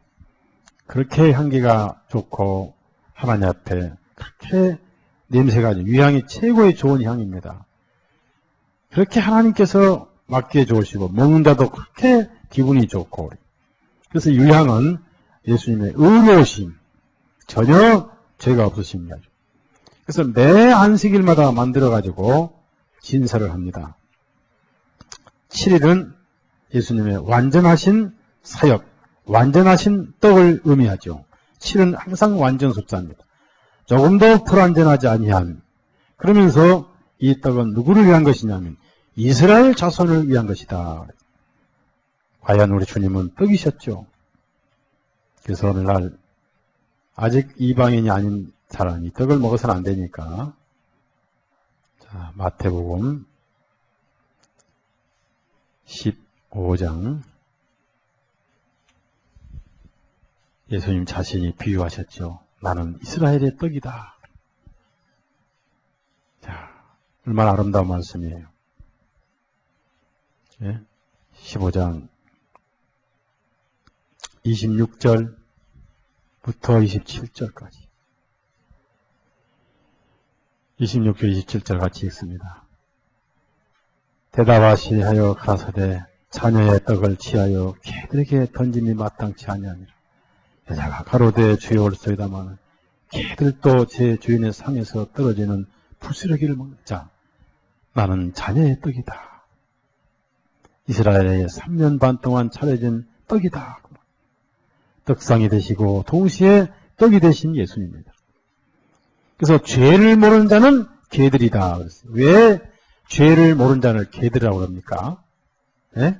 그렇게 향기가 좋고 하나님 앞에 그렇게 냄새가 유향이 최고의 좋은 향입니다. 그렇게 하나님께서 맡기에 좋으시고 먹는 자도 그렇게 기분이 좋고, 그래서 유향은 예수님의 의로우심, 전혀 죄가 없으십니다. 그래서 매 안식일마다 만들어가지고 진설을 합니다. 7일은 예수님의 완전하신 사역, 완전하신 떡을 의미하죠. 7은 항상 완전 숫자입니다. 조금도 불완전하지 아니한, 그러면서 이 떡은 누구를 위한 것이냐면 이스라엘 자손을 위한 것이다. 과연 우리 주님은 떡이셨죠. 그래서 오늘날 아직 이방인이 아닌 사람이 떡을 먹어서는 안 되니까, 자, 마태복음 15장, 예수님 자신이 비유하셨죠. 나는 이스라엘의 떡이다. 자, 얼마나 아름다운 말씀이에요. 15장 26절부터 27절까지. 26절, 27절 같이 읽습니다. 대답하시하여 가서되 자녀의 떡을 취하여 개들에게 던짐이 마땅치 아니하니라. 여자가 가로되 주여 올소이다마는 개들도 제 주인의 상에서 떨어지는 부스러기를 먹자. 나는 자녀의 떡이다. 이스라엘에 3년 반 동안 차려진 떡이다. 떡상이 되시고 동시에 떡이 되신 예수님입니다. 그래서 죄를 모르는 자는 개들이다. 왜 죄를 모르는 자를 개들이라고 그럽니까? 네?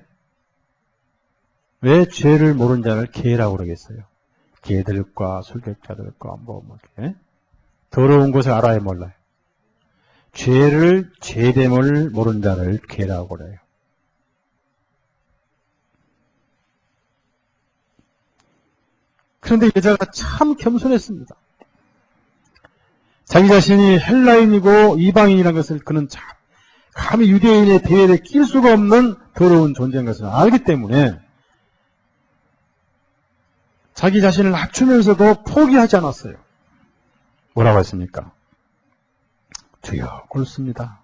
왜 죄를 모르는 자를 개라고 그러겠어요? 개들과 술객자들과 이렇게 더러운 것을 알아야 몰라요. 죄됨을 모르는 자를 개라고 그래요. 그런데 여자가 참 겸손했습니다. 자기 자신이 헬라인이고 이방인이라는 것을 그는 참 감히 유대인의 대열에 낄 수가 없는 더러운 존재인 것을 알기 때문에 자기 자신을 낮추면서도 포기하지 않았어요. 뭐라고 했습니까? 주여, 옳습니다.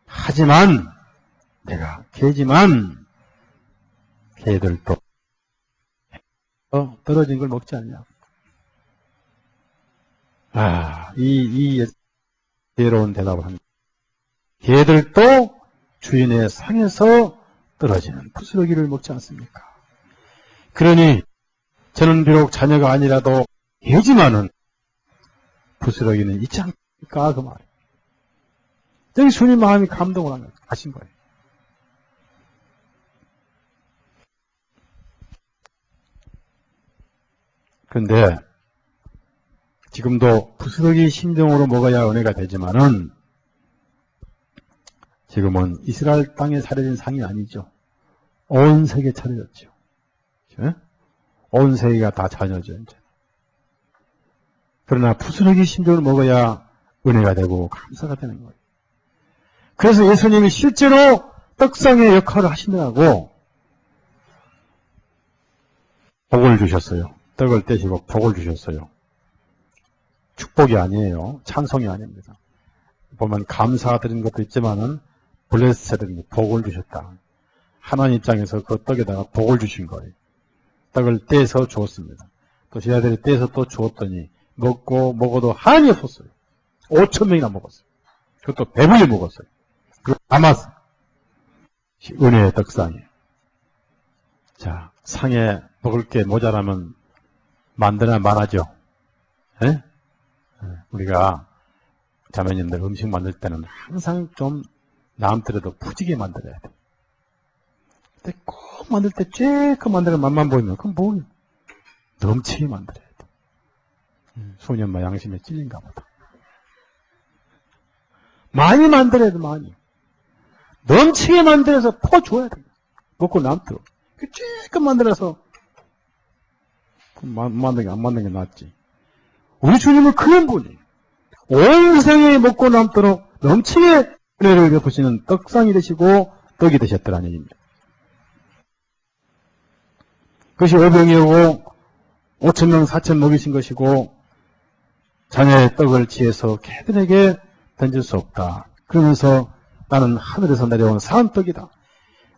하지만 내가 개지만 개들도 떨어진 걸 먹지 않냐. 이 예로운 대답을 합니다. 개들도 주인의 상에서 떨어지는 부스러기를 먹지 않습니까? 그러니 저는 비록 자녀가 아니라도 개지만은 부스러기는 있지 않습니까? 그 말이에요. 여기 주님 마음이 감동을 하신 거예요. 그런데 지금도 부스러기 심정으로 먹어야 은혜가 되지만은 지금은 이스라엘 땅에 차려진 상이 아니죠. 온 세계에 차려졌죠. 그렇죠? 온 세계가 다 자녀죠. 이제. 그러나 부스러기 심정을 먹어야 은혜가 되고 감사가 되는 거예요. 그래서 예수님이 실제로 떡상의 역할을 하시느라고 복을 주셨어요. 떡을 떼시고 복을 주셨어요. 축복이 아니에요. 찬송이 아닙니다. 보면 감사드린 것도 있지만은 블레스드린 복을 주셨다. 하나님 입장에서 그 떡에다가 복을 주신 거예요. 떡을 떼서 주었습니다. 또 제자들이 떼서 또 주었더니 먹어도 한이 없었어요. 5,000명이나 먹었어요. 그것도 배불리 먹었어요. 그리고 남았어요. 은혜의 떡상이에요. 자, 상에 먹을 게 모자라면 만드나 말하죠. 예? 우리가 자매님들 음식 만들 때는 항상 좀 남들에도 푸지게 만들어야 돼. 근데 꼭 만들 때 쬐끔 만들어 맛만 보이면 그건 뭐 넘치게 만들어야 돼. 소년마 양심에 찔린가 보다. 많이 만들어야 돼, 많이. 넘치게 만들어서 퍼줘야 돼. 먹고 남도록. 쬐끔 만들어서 만든 게 안 만든 게 낫지. 우리 주님은 그런 분이에요. 온 세상에 먹고 남도록 넘치게 은혜를 베푸시는 떡상이 되시고 떡이 되셨더라는 얘기입니다. 그것이 오병이고 5,000명 4,000 먹이신 것이고 자녀의 떡을 지혜서 걔들에게 던질 수 없다. 그러면서 나는 하늘에서 내려온 살은 떡이다.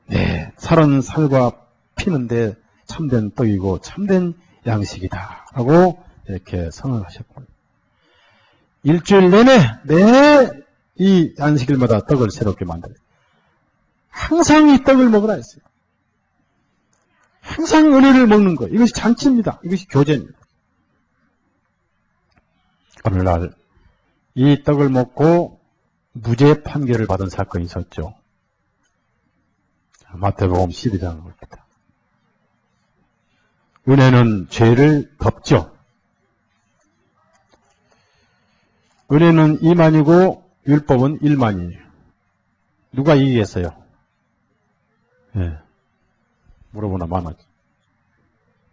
네, 살은 살과 피는데 참된 떡이고 참된 양식이다. 라고 이렇게 선언하셨고 일주일 내내 매 이 안식일마다 떡을 새롭게 만들어요. 항상 이 떡을 먹으라 했어요. 항상 은혜를 먹는 것. 이것이 잔치입니다. 이것이 교제입니다. 오늘날 이 떡을 먹고 무죄 판결을 받은 사건이 있었죠. 마태복음 12장을 봅니다. 은혜는 죄를 덮죠. 은혜는 2만이고 율법은 1만이에요. 누가 이기겠어요? 네. 물어보나 많았죠.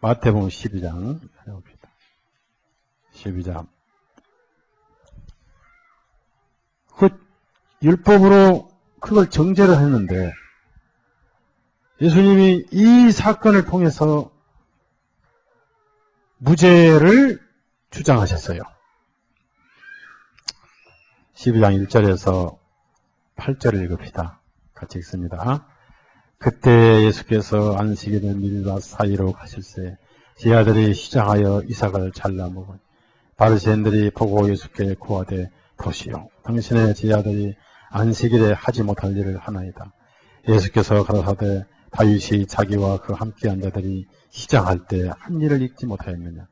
마태복음 12장 해봅시다. 12장. 그 율법으로 그걸 정죄를 했는데 예수님이 이 사건을 통해서 무죄를 주장하셨어요. 12장 1절에서 8절을 읽읍시다. 같이 읽습니다. 그때 예수께서 안식일을 밀밭 사이로 가실새 제 아들이 시장하여 이삭을 잘라 먹으니 바리새인들이 보고 예수께 고하되 보시오 당신의 제 아들이 안식일에 하지 못할 일을 하나이다. 예수께서 가라사대 다윗이 자기와 그 함께한 자들이 시장할 때 한 일을 잊지 못하였느냐.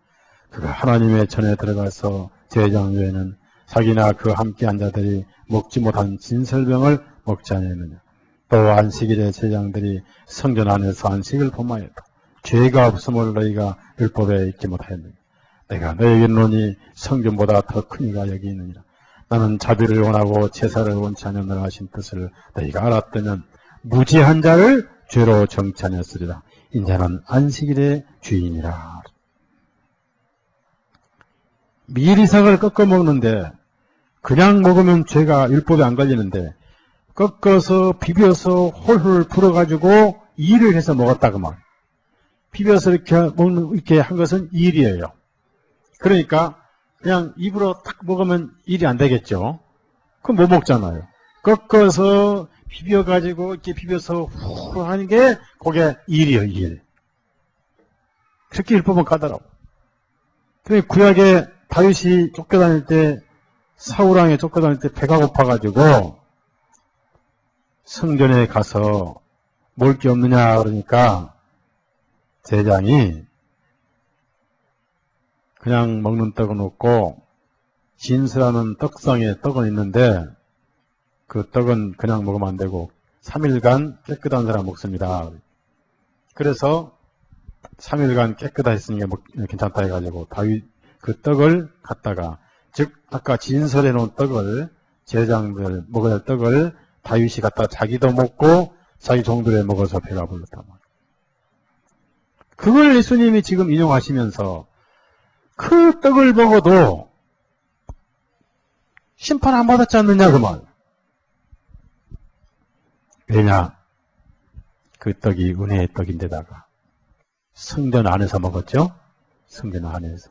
그가 하나님의 전에 들어가서 제장 외에는 자기나 그 함께한 자들이 먹지 못한 진설병을 먹지 아니했느냐. 또 안식일에 제장들이 성전 안에서 안식을 범하였다. 죄가 없음을 너희가 율법에 잊지 못하였느냐. 내가 너에게 이르노니 성전보다 더 큰 이가 여기 있느니라. 나는 자비를 원하고 제사를 원치 않느라 하신 뜻을 너희가 알았다면 무지한 자를 죄로 정치하였으리라. 인자는 안식일의 주인이라. 밀이삭을 꺾어 먹는데 그냥 먹으면 죄가 율법에 안 걸리는데 꺾어서 비벼서 홀홀 불어가지고 일을 해서 먹었다 그 말. 비벼서 이렇게 먹는 이렇게 한 것은 일이에요. 그러니까 그냥 입으로 딱 먹으면 일이 안 되겠죠. 그럼 못 먹잖아요. 꺾어서 비벼가지고 이렇게 비벼서 후 하는 게 그게 일이에요, 일. 그렇게 율법은 까다로워. 그러니까 구약에 다윗이 쫓겨다닐 때 사울왕에 쫓겨다닐 때 배가 고파가지고 성전에 가서 먹을 게 없느냐 그러니까 제장이 그냥 먹는 떡은 없고 진스라는 떡상에 떡은 있는데 그 떡은 그냥 먹으면 안 되고 3일간 깨끗한 사람 먹습니다. 그래서 3일간 깨끗하 했으니까 괜찮다 해가지고 다윗 그 떡을 갖다가 즉 아까 진설해 놓은 떡을 제장들 먹어야 할 떡을 다윗이 갖다 자기도 먹고 자기 종들에 먹어서 배가 불렀단 말이에요. 그걸 예수님이 지금 인용하시면서 그 떡을 먹어도 심판 안 받았지 않느냐 그 말. 왜냐? 그 떡이 은혜의 떡인데다가 성전 안에서 먹었죠? 성전 안에서.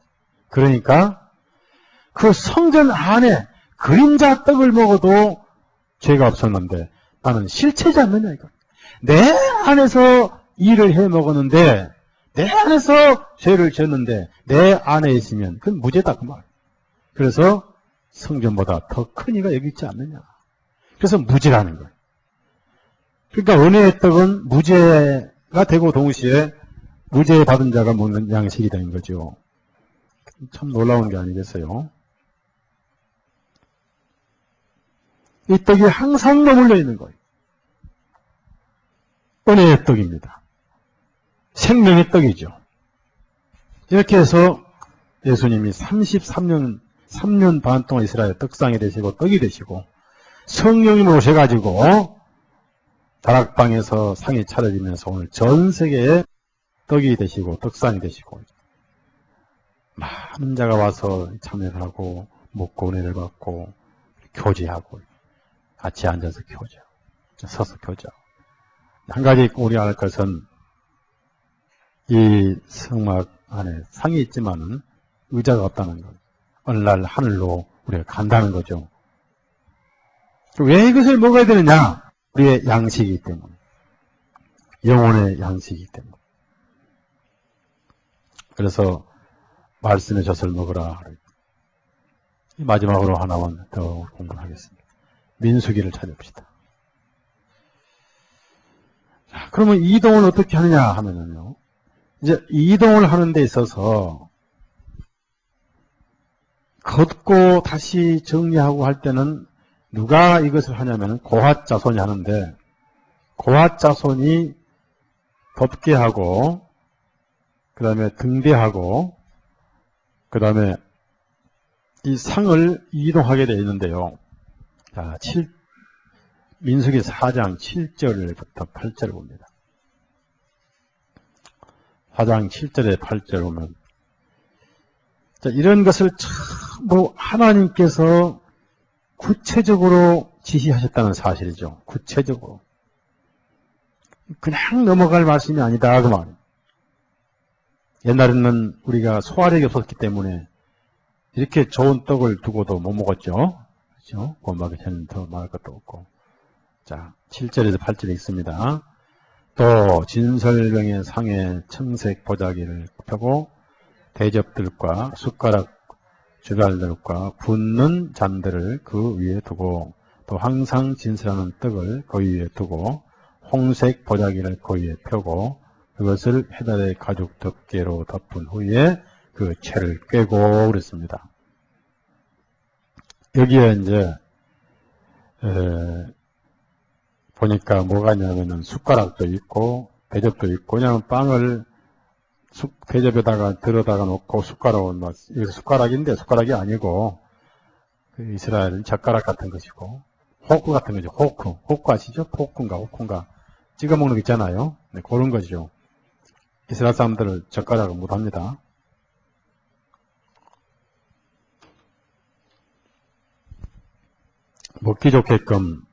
그러니까 그 성전 안에 그림자 떡을 먹어도 죄가 없었는데 나는 실체지 않느냐 이거. 내 안에서 일을 해 먹었는데 내 안에서 죄를 지었는데 내 안에 있으면 그건 무죄다 그 말. 그래서 성전보다 더 큰 이가 여기 있지 않느냐. 그래서 무죄라는 거예요. 그러니까 은혜의 떡은 무죄가 되고 동시에 무죄 받은 자가 먹는 양식이 되는 거죠. 참 놀라운 게 아니겠어요? 이 떡이 항상 머물러 있는 거예요. 은혜의 떡입니다. 생명의 떡이죠. 이렇게 해서 예수님이 3년 반 동안 이스라엘 떡상이 되시고 떡이 되시고 성령님을 오셔가지고 다락방에서 상이 차려지면서 오늘 전 세계에 떡이 되시고 떡상이 되시고 많은 자가 와서 참여를 하고 먹고 은혜를 받고 교제하고 같이 앉아서 교제하고 서서 교제하고 한 가지 우리가 알 것은 이 성막 안에 상이 있지만은 의자가 없다는 것. 어느 날 하늘로 우리가 간다는 거죠. 왜 이것을 먹어야 되느냐? 우리의 양식이기 때문에. 영혼의 양식이기 때문에. 그래서 말씀의 젖을 먹으라. 마지막으로 하나만 더 공부하겠습니다. 민수기를 찾읍시다. 자, 그러면 이동을 어떻게 하느냐 하면요. 이제 이동을 하는 데 있어서 걷고 다시 정리하고 할 때는 누가 이것을 하냐면 고핫 자손이 하는데 고핫 자손이 덮게 하고 그 다음에 등대하고 그 다음에 이 상을 이동하게 되어 있는데요. 자, 민수기 4장 7절부터 8절 봅니다. 4장 7절에 8절 보면 자, 이런 것을 뭐 하나님께서 구체적으로 지시하셨다는 사실이죠. 구체적으로. 그냥 넘어갈 말씀이 아니다 그 말이에요. 옛날에는 우리가 소화력이 없었기 때문에 이렇게 좋은 떡을 두고도 못 먹었죠. 그렇죠? 고막에 저는 더 말할 것도 없고. 자, 7절에서 8절에 있습니다. 또 진설병의 상에 청색 보자기를 펴고 대접들과 숟가락 주갈들과 붓는 잔들을 그 위에 두고 또 항상 진설하는 떡을 그 위에 두고 홍색 보자기를 그 위에 펴고 그것을 해달의 가죽 덮개로 덮은 후에 그 채를 꿰고 그랬습니다. 여기에 이제 보니까 뭐가 있냐면은 숟가락도 있고 대접도 있고 그냥 빵을 대접에다가 들어다가 놓고 숟가락은 이거 숟가락인데 숟가락이 아니고 그 이스라엘 젓가락 같은 것이고 호크 같은 거죠. 호크 아시죠? 호크인가 찍어 먹는 거 있잖아요. 네, 그런 거죠. 이스라엘 사람들은 젓가락을 못합니다. 먹기 좋게끔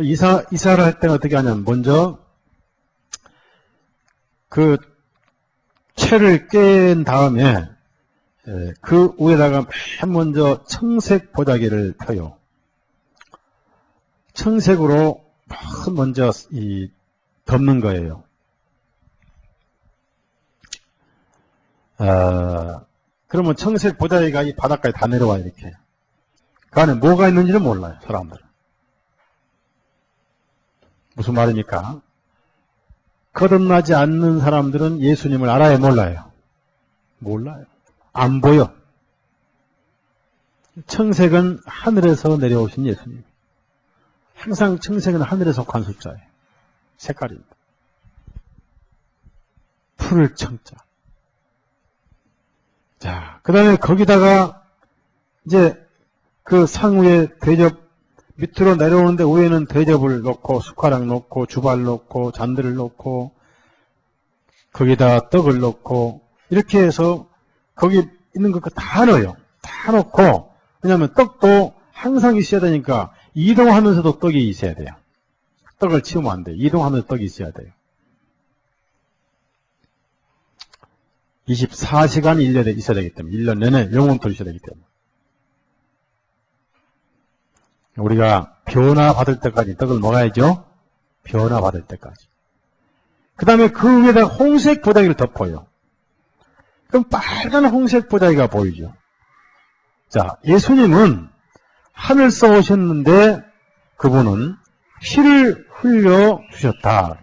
이사를 할 때는 어떻게 하냐면 먼저 그 채를 깬 다음에 그 위에다가 맨 먼저 청색 보자기를 펴요. 청색으로 먼저 덮는 거예요. 그러면 청색 보자기가 이 바닥까지 다 내려와 이렇게. 그 안에 뭐가 있는지는 몰라요, 사람들은. 무슨 말입니까? 거듭나지 않는 사람들은 예수님을 알아야 몰라요. 몰라요. 안 보여. 청색은 하늘에서 내려오신 예수님. 항상 청색은 하늘에 속한 숫자예요. 색깔입니다. 푸를 청자. 자, 그 다음에 거기다가 이제 그 상위에 대접 밑으로 내려오는데 위에는 대접을 놓고 숟가락 놓고 주발 놓고 잔들을 놓고 거기다 떡을 놓고 이렇게 해서 거기 있는 것 다 넣어요. 다 놓고 왜냐하면 떡도 항상 있어야 되니까 이동하면서도 떡이 있어야 돼요. 떡을 치우면 안 돼요. 이동하면서 떡이 있어야 돼요. 24시간 1년에 있어야 되기 때문에 1년 내내 영원토록 있어야 되기 때문에 우리가 변화받을 때까지 떡을 먹어야죠. 변화받을 때까지. 그 다음에 그 위에다 홍색 보자기를 덮어요. 그럼 빨간 홍색 보자기가 보이죠. 자, 예수님은 하늘서 오셨는데 그분은 피를 흘려 주셨다.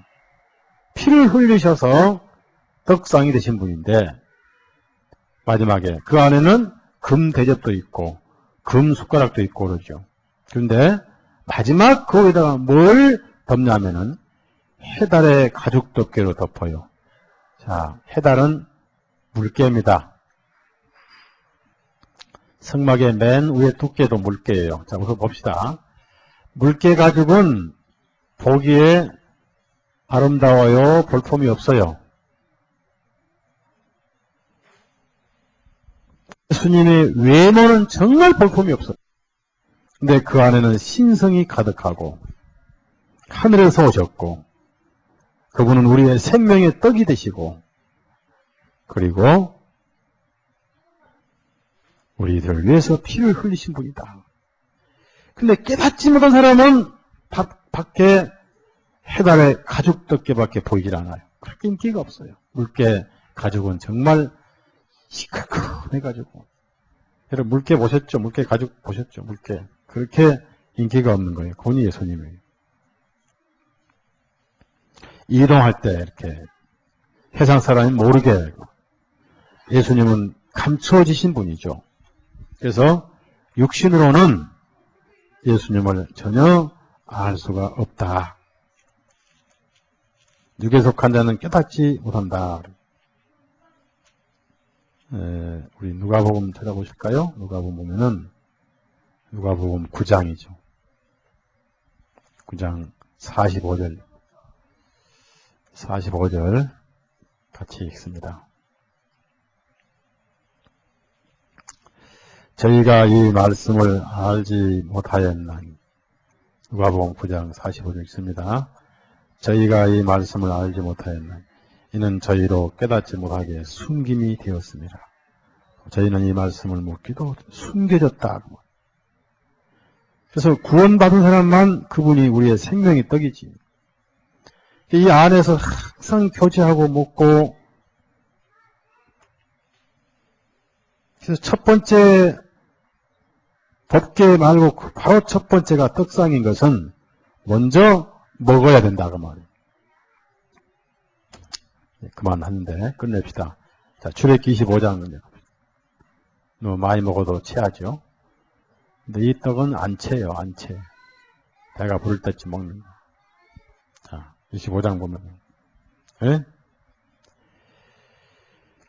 피를 흘리셔서 떡상이 되신 분인데 마지막에 그 안에는 금 대접도 있고 금 숟가락도 있고 그러죠. 그런데 마지막 그 위에다가 뭘 덮냐면은 해달의 가죽 두께로 덮어요. 자, 해달은 물개입니다. 성막의 맨 위에 두께도 물개예요. 자, 우선 봅시다. 물개 가죽은 보기에 아름다워요? 볼품이 없어요? 예수님의 외모는 정말 볼품이 없어요. 근데 그 안에는 신성이 가득하고 하늘에서 오셨고 그분은 우리의 생명의 떡이 되시고 그리고 우리들을 위해서 피를 흘리신 분이다. 근데 깨닫지 못한 사람은 밖에 해달의 가죽 덮개밖에 보이질 않아요. 그렇게 인기가 없어요. 물개 가죽은 정말 시큰해가지고. 여러분 물개 보셨죠? 물개 가죽 보셨죠? 물개. 그렇게 인기가 없는 거예요. 그분이 예수님이에요. 이동할 때 이렇게 세상 사람이 모르게 예수님은 감춰지신 분이죠. 그래서 육신으로는 예수님을 전혀 알 수가 없다. 육에 속한 자는 깨닫지 못한다. 우리 누가복음 찾아보실까요? 누가복음 보면은 누가복음 9장이죠. 9장 45절 같이 읽습니다. 저희가 이 말씀을 알지 못하였나니 누가복음 9장 45절 읽습니다. 저희가 이 말씀을 알지 못하였나니 이는 저희로 깨닫지 못하게 숨김이 되었습니다. 저희는 이 말씀을 묻기도 숨겨졌다. 그래서 구원받은 사람만 그분이 우리의 생명의 떡이지. 이 안에서 항상 교제하고 묻고 그래서 첫 번째 덮개 말고 바로 첫 번째가 떡상인 것은 먼저 먹어야 된다 그 말이에요. 그만하는데 끝냅시다. 자, 출애굽기 25장은요. 너무 많이 먹어도 체하죠. 근데 이 떡은 안 채요, 안 채. 배가 부를 때쯤 먹는 거. 자, 25장 보면. 예?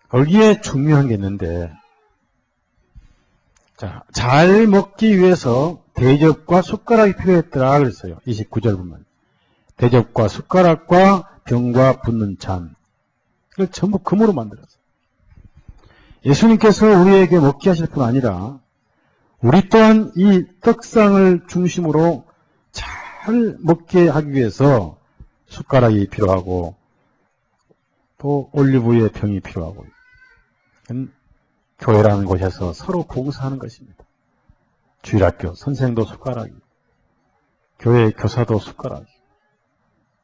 거기에 중요한 게 있는데, 자, 잘 먹기 위해서 대접과 숟가락이 필요했더라 그랬어요. 29절 보면. 대접과 숟가락과 병과 붓는 잔. 이걸 전부 금으로 만들었어요. 예수님께서 우리에게 먹게 하실 뿐 아니라 우리 또한 이 떡상을 중심으로 잘 먹게 하기 위해서 숟가락이 필요하고 또 올리브유의 병이 필요하고 교회라는 곳에서 서로 봉사하는 것입니다. 주일학교 선생도 숟가락이 교회 교사도 숟가락이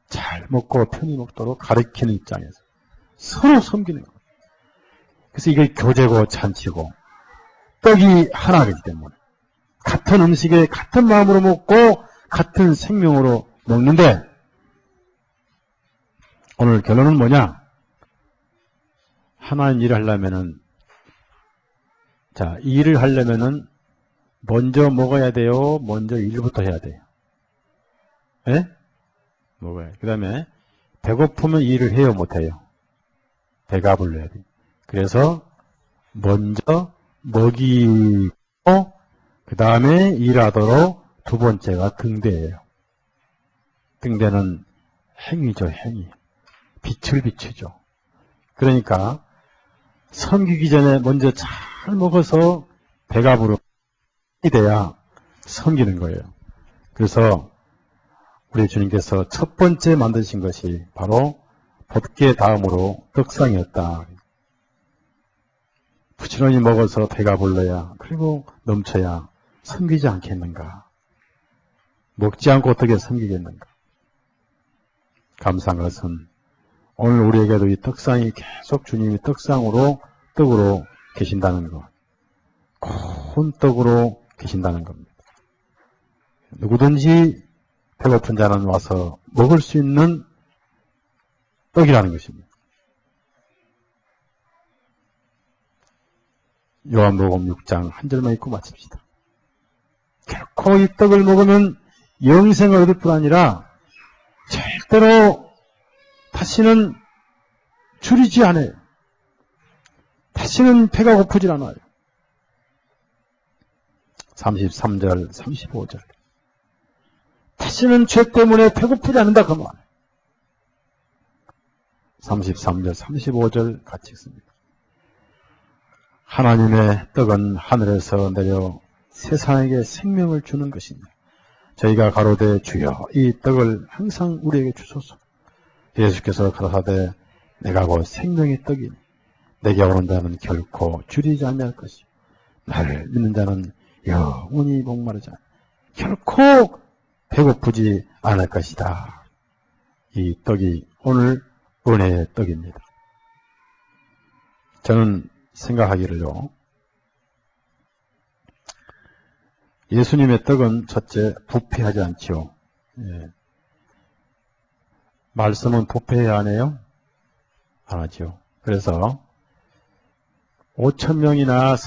잘 먹고 편히 먹도록 가르치는 입장에서 서로 섬기는 겁니다. 그래서 이게 교제고 잔치고 떡이 하나이기 때문에 같은 음식에 같은 마음으로 먹고 같은 생명으로 먹는데 오늘 결론은 뭐냐? 하나님 일을 하려면은 자, 이 일을 하려면은 먼저 먹어야 돼요? 먼저 일부터 해야 돼요? 예? 먹어야. 그 다음에 배고프면 일을 해요? 못해요? 배가 불러야 돼요. 그래서 먼저 먹이고 그 다음에 일하도록 두 번째가 등대예요. 등대는 행위죠, 행위. 빛을 비추죠. 그러니까 섬기기 전에 먼저 잘 먹어서 배가 부르게 돼야 섬기는 거예요. 그래서 우리 주님께서 첫 번째 만드신 것이 바로 덮개 다음으로 떡상이었다. 부지런히 먹어서 배가 불러야 그리고 넘쳐야 섬기지 않겠는가. 먹지 않고 어떻게 섬기겠는가. 감사한 것은 오늘 우리에게도 이 떡상이 계속 주님이 떡상으로 떡으로 계신다는 것. 고운 떡으로 계신다는 겁니다. 누구든지 배고픈 자는 와서 먹을 수 있는 떡이라는 것입니다. 요한복음 6장 한 절만 읽고 마칩시다. 결코 이 떡을 먹으면 영생을 얻을 뿐 아니라 절대로 다시는 줄이지 않아요. 다시는 배가 고프질 않아요. 33절, 35절. 다시는 죄 때문에 배고프지 않는다 그 말. 33절, 35절 같이 읽습니다. 하나님의 떡은 하늘에서 내려 세상에게 생명을 주는 것이니 저희가 가로되 주여 이 떡을 항상 우리에게 주소서. 예수께서 가라사대 내가 곧 생명의 떡이니 내게 오는 자는 결코 줄이지 아니할 것이요 나를 믿는 자는 영원히 목마르지 않아 결코 배고프지 않을 것이다. 이 떡이 오늘 은혜의 떡입니다. 저는 생각하기를요, 예수님의 떡은 첫째 부패하지 않지요. 예. 말씀은 부패해야 하네요? 안 하죠. 그래서 5,000명이나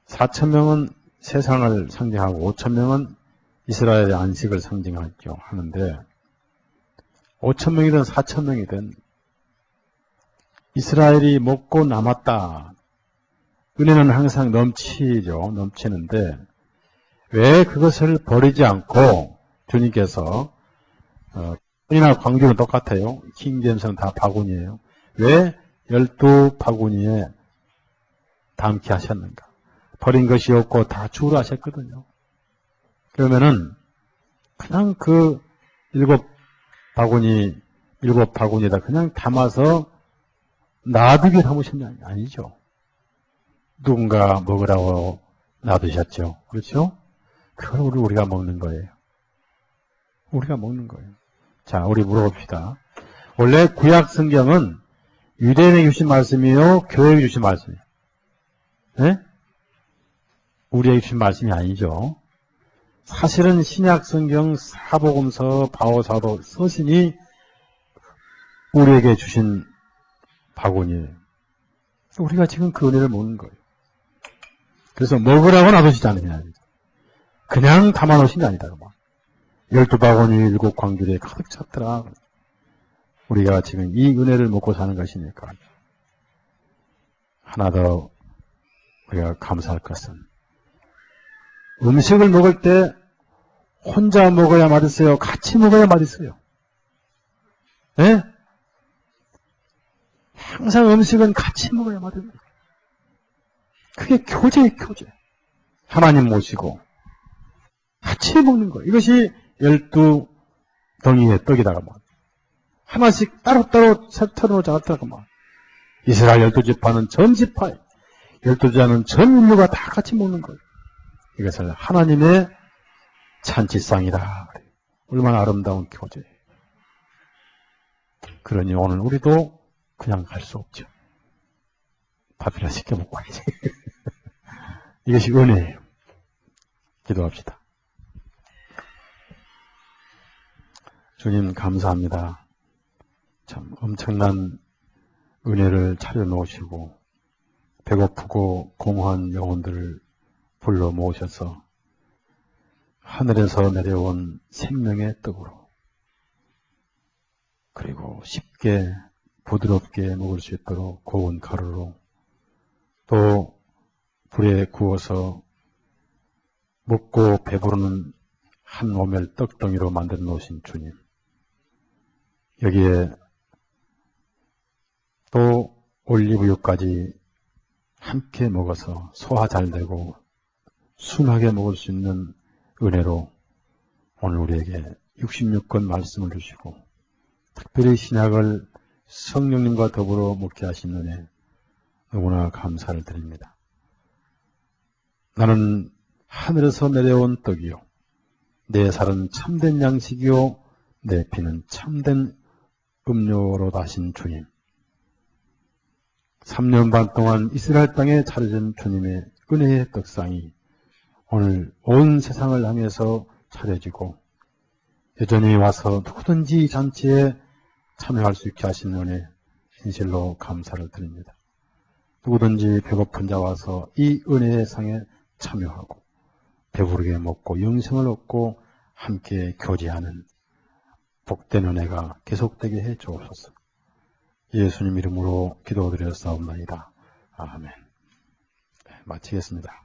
4,000명은 세상을 상징하고 5,000명은 이스라엘의 안식을 상징하죠. 하는데 5,000명이든 4,000명이든 이스라엘이 먹고 남았다. 은혜는 항상 넘치죠. 넘치는데 왜 그것을 버리지 않고 주님께서 이나 광주는 똑같아요. 킹제임스는 다 바구니예요. 왜 12바구니에 담게 하셨는가? 버린 것이 없고 다 주우라 하셨거든요. 그러면은 그냥 그 7바구니에다 그냥 담아서 놔두게 담으신 게 아니죠. 누군가 먹으라고 놔두셨죠. 그렇죠? 그걸 우리가 먹는 거예요. 우리가 먹는 거예요. 자, 우리 물어봅시다. 원래 구약 성경은 유대인에게 주신 말씀이요, 교회에게 주신 말씀이에요. 네? 우리에게 주신 말씀이 아니죠. 사실은 신약 성경 사복음서, 바오사도 서신이 우리에게 주신 바구니예요. 우리가 지금 그 은혜를 먹는 거예요. 그래서 먹으라고 놔두시지 않느냐. 그냥 담아놓으신 게 아니다. 12바구니 7광주리에 가득 찼더라. 우리가 지금 이 은혜를 먹고 사는 것이니까. 하나 더 우리가 감사할 것은 음식을 먹을 때 혼자 먹어야 맛있어요? 같이 먹어야 맛있어요? 네? 항상 음식은 같이 먹어야 맛있어요. 그게 교제예요, 교제. 하나님 모시고 같이 먹는 거예요. 이것이 12덩이의 떡이다가 뭐 하나씩 따로따로 털어놓지 않았다가 뭐 이스라엘 12지파는 전 지파에 12지파는 전 인류가 다 같이 먹는 거예요. 이것을 하나님의 잔치상이다. 얼마나 아름다운 교제예요. 그러니 오늘 우리도 그냥 갈 수 없죠. 밥이나 시켜 먹고 와야지. 이것이 은혜예요. 기도합시다. 주님 감사합니다. 참 엄청난 은혜를 차려놓으시고 배고프고 공허한 영혼들을 불러 모으셔서 하늘에서 내려온 생명의 떡으로 그리고 쉽게 부드럽게 먹을 수 있도록 고운 가루로 또 불에 구워서 먹고 배부르는 한 오멜 떡덩이로 만들어 놓으신 주님. 여기에 또 올리브유까지 함께 먹어서 소화 잘 되고 순하게 먹을 수 있는 은혜로 오늘 우리에게 66권 말씀을 주시고 특별히 신약을 성령님과 더불어 먹게 하신 은혜 너무나 감사를 드립니다. 나는 하늘에서 내려온 떡이요 내 살은 참된 양식이요 내 피는 참된 음료로 다신 주님. 3년 반 동안 이스라엘 땅에 차려진 주님의 은혜의 떡상이 오늘 온 세상을 향해서 차려지고 여전히 와서 누구든지 잔치에 참여할 수 있게 하신 은혜 진실로 감사를 드립니다. 누구든지 배고픈 자 와서 이 은혜의 상에 참여하고 배부르게 먹고 영생을 얻고 함께 교제하는 복된 은혜가 계속되게 해 주옵소서. 예수님 이름으로 기도드렸사옵나이다. 아멘. 마치겠습니다.